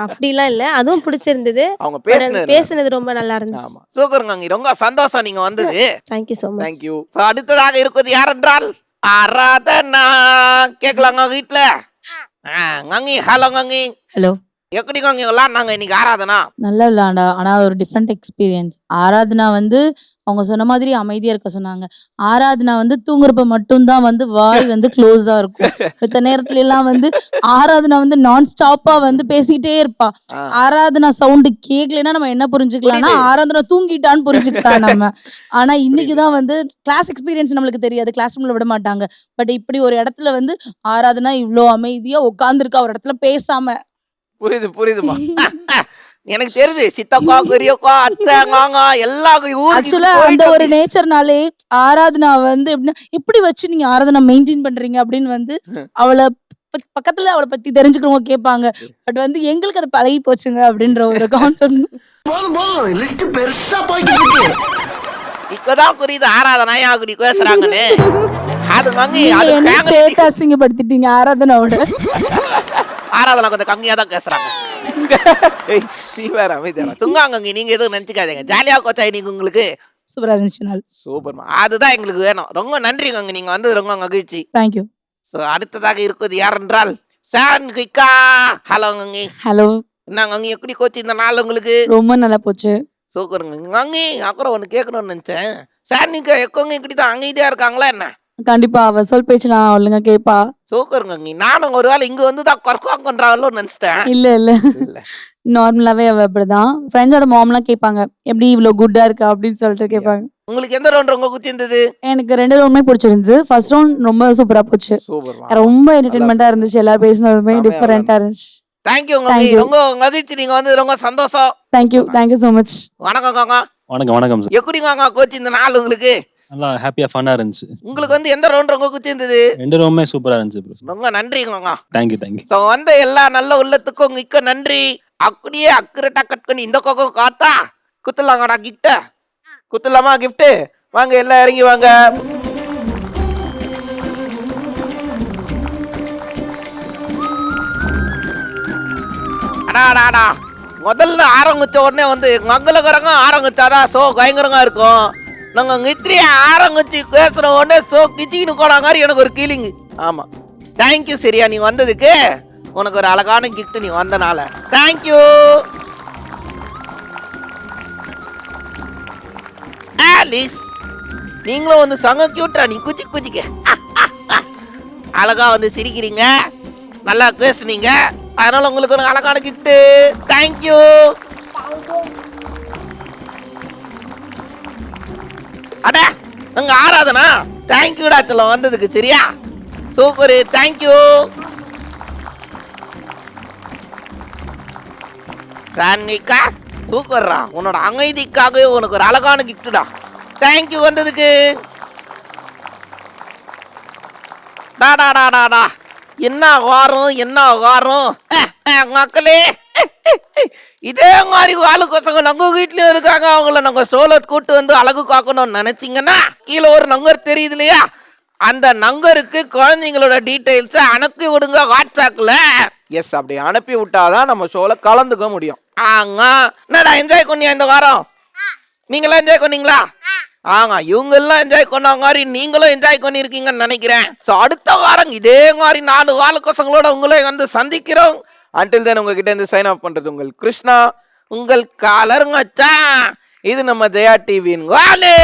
அப்படிலாம் இல்ல, அதுவும் பிடிச்சிருந்தது. அவங்க பேசுனது பேசுனது ரொம்ப நல்லா இருந்துச்சு. ஆமா சூப்பருங்க, ரொம்ப சந்தோஷம் நீங்க வந்தது. Thank you so much. Thank you. So அடுத்ததாக இருப்பது யார் என்றால் ஆராதனா. கேட்கலாங்க வீட்டுல. ngங்கி. ஹலோ ngங்கி. ஹலோ. எப்படி ngங்கி விளாட்னாங்க இன்னைக்கு ஆராதனா? நல்லா விளையாண்டா. ஆனா ஒரு டிஃப்ரெண்ட் எக்ஸ்பீரியன்ஸ். ஆராதனா வந்து அவங்க சொன்ன மாதிரி அமைதியா இருக்க சொன்னாங்க. ஆராதனா வந்து தூங்குறப்ப மட்டும்தான் வந்து வாய் வந்து க்ளோஸா இருக்கும். மத்த நேரத்துல எல்லாம் வந்து ஆராதனா வந்து நான் ஸ்டாப்பா வந்து பேசிக்கிட்டே இருப்பா. ஆராதனா சவுண்டு கேட்கலன்னா நம்ம என்ன புரிஞ்சுக்கலாம்னா ஆராதனா தூங்கிட்டான்னு புரிஞ்சுக்கிட்டான் நம்ம. ஆனா இன்னைக்குதான் வந்து கிளாஸ் எக்ஸ்பீரியன்ஸ் நம்மளுக்கு தெரியாது, கிளாஸ் ரூம்ல விட மாட்டாங்க. பட் இப்படி ஒரு இடத்துல வந்து ஆராதனா இவ்ளோ அமைதியா உட்கார்ந்துருக்கா ஒரு இடத்துல பேசாம. புரியுதுமா. எனக்கு தெரியுது, சித்தப்பா பெரியப்பா அத்தை மாமா எல்லா ஆக்சுவலா அந்த ஒரு நேச்சர்னாலே ஆராதனா வந்து எப்படின்னா எப்படி வச்சு நீங்க ஆராதனா மெயின்டைன் பண்றீங்க அப்படின்னு வந்து அவளை பக்கத்துல அவளை பத்தி தெரிஞ்சுக்கிறவங்க கேட்பாங்க. பட் வந்து எங்களுக்கு அது பழகி போச்சுங்க அப்படின்ற ஒரு கான்செப்ட். இப்பதான் புரியுது ஆராதனா அப்படி பேசுறாங்கன்னு. அது ngங்கி என்ன சேர்த்து அசிங்கப்படுத்திட்டீங்க ஆராதனாவோட. ஆராதனா கொஞ்சம் கம்மியா தான் பேசுறாங்க. நீ வேற அமைதியா சுங்காங்கி. நீங்க எதுவும் நினைச்சுக்காதீங்க, ஜாலியா கோச்சா நீங்க. உங்களுக்கு சூப்பரா இருந்துச்சு நாள். சூப்பர்மா, அதுதான் எங்களுக்கு வேணும். ரொம்ப நன்றி ngங்கி, நீங்க வந்தது ரொம்ப மகிழ்ச்சி. தேங்க்யூ. ஸோ அடுத்ததாக இருப்பது யார் என்றால் சான்விகா. ஹலோ ngங்கி. ஹலோ. என்ன ngங்கி எப்படி கோச்சு இந்த நாள் உங்களுக்கு? ரொம்ப நல்லா போச்சு. சூப்பருங்க ngங்கி. அப்புறம் ஒன்று கேட்கணும்னு நினைச்சேன். சான்விகா எப்போங்க இப்படி தான் அமைதியா இருக்காங்களா என்ன? கண்டிப்பா அவ சொல் பேச்சு நான் ஒழுங்கா கேப்பா. சூப்பருங்க ngங்கி. நானும் ஒரு வேளை இங்க வந்து தான் கொர்க்குவாங்க பண்றாங்களோ நினைச்சிட்டேன். இல்ல நார்மலாவே அவ அப்படிதான். ஃப்ரெண்ட்ஸோட மாம்லாம் கேட்பாங்க எப்படி இவ்வளவு குட்டா இருக்கா அப்படின்னு சொல்லிட்டு கேட்பாங்க. உங்களுக்கு எந்த ரவுண்ட் ரொம்ப குத்திருந்தது? எனக்கு 2 ரவுண்டுமே பிடிச்சிருந்தது. ஃபர்ஸ்ட் ரவுண்ட் ரொம்ப சூப்பரா போச்சு. சூப்பர்மா, ரொம்ப என்டர்டைன்மெண்டா இருந்துச்சு. எல்லாரும் பேசினதுமே டிஃபரெண்டா இருந்துச்சு. தேங்க்யூ ngங்கி, ரொம்ப மகிழ்ச்சி. நீங்க வந்து ரொம்ப சந்தோஷம். Thank you so much. வணக்கம் காங்க. வணக்கம் சார். எப்படி காங்க கோச்சு இந்த நாள் உங்களுக்கு? நல்லா ஹாப்பியா ஃபன்னா இருந்துச்சு. உங்களுக்கு வந்து எந்த ரவுண்ட் ரொம்ப குத்திருந்தது? 2 ரவுண்டுமே சூப்பரா இருந்துச்சு ப்ரோ. ரொம்ப நன்றி காங்க. தேங்க்யூ. ஸோ வந்த எல்லா நல்ல உள்ளத்துக்கும் மிக்க நன்றி. அப்படியே அக்குரட்டா கட் பண்ணி இந்த பக்கம் காத்தா குத்துலாங்கடா கிஃப்ட. குத்துலாமா கிஃப்ட்? வாங்க எல்லாம் இறங்கி வாங்க. அடாடாடா, முதல்ல ஆரம்பிச்ச உடனே வந்து மங்களகரங்க ஆரம்பிச்சாதான் ஷோ பயங்கரமா இருக்கும். நாங்க இத்திரியா ஆரம்பிச்சு பேசுற உடனே ஷோ கிச்சின்னு போனாங்க. எனக்கு ஒரு ஃபீலிங். ஆமா, தேங்க்யூ சரியா நீ வந்ததுக்கு. உனக்கு ஒரு அழகான கிஃப்ட் நீ வந்தனால தேங்க்யூ. ஆலிஸ், நீங்களும் வந்து சங்க கியூட்டா, நீ குச்சிக்க அழகா வந்து சிரிக்கிறீங்க, நல்லா பேசுனீங்க. அதனால உங்களுக்கு ஒரு அழகான கிஃப்ட். தேங்க்யூ. அட அங்க ஆராதனா, தேங்க்யூடா சொல்ல வந்ததுக்கு. சரியா, சூப்பர், தேங்க்யூ. சான்விகா சூப்பர்ரா, உன்னோட அமைதிக்காகவே உனக்கு ஒரு அழகான கிஃப்ட்டுடா. தேங்க்யூ வந்ததுக்கு. டாடாடாடாடா, என்ன வாரம் மக்களே. இதே மாதிரி ஆளு பசங்க நம்ம வீட்லயும் இருக்காங்க. அவங்கள நாங்க சோலோ கூட்டு வந்து அழகு காக்கணும்னு நினைச்சீங்கன்னா கீழே ஒரு நம்பர் தெரியுது இல்லையா? அந்த நம்பருக்கு குழந்தைங்களோட டீடைல்ஸ் அனுப்பி விடுங்க வாட்ஸ்அப்ல. எஸ், அப்படி அனுப்பி விட்டாதான் நம்ம ஷோல கலந்துக்க முடியும். என்னடா என்ஜாய் பண்ணியா இந்த வாரம்? நீங்களாம் என்ஜாய் பண்ணீங்களா? இவங்க எல்லாம் என்ஜாய் பண்ண மாதிரி நீங்களும் என்ஜாய் பண்ணிருக்கீங்கன்னு நினைக்கிறேன். ஸோ அடுத்த வாரம் இதே மாதிரி 4 வாழக்கோசங்களோட உங்களே வந்து சந்திக்கிறோம். அன்டில் தென் உங்ககிட்ட இருந்து சைன் ஆஃப் பண்றது உங்கள் கிருஷ்ணா, உங்கள் காலருங்கச்சா. இது நம்ம ஜெயா டிவியின் வாலே.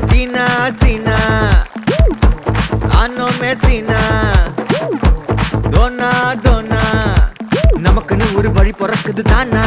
சீனா மேசினா தோனா தோனா நமக்குன்னு ஒரு வழி பிறக்குது தானா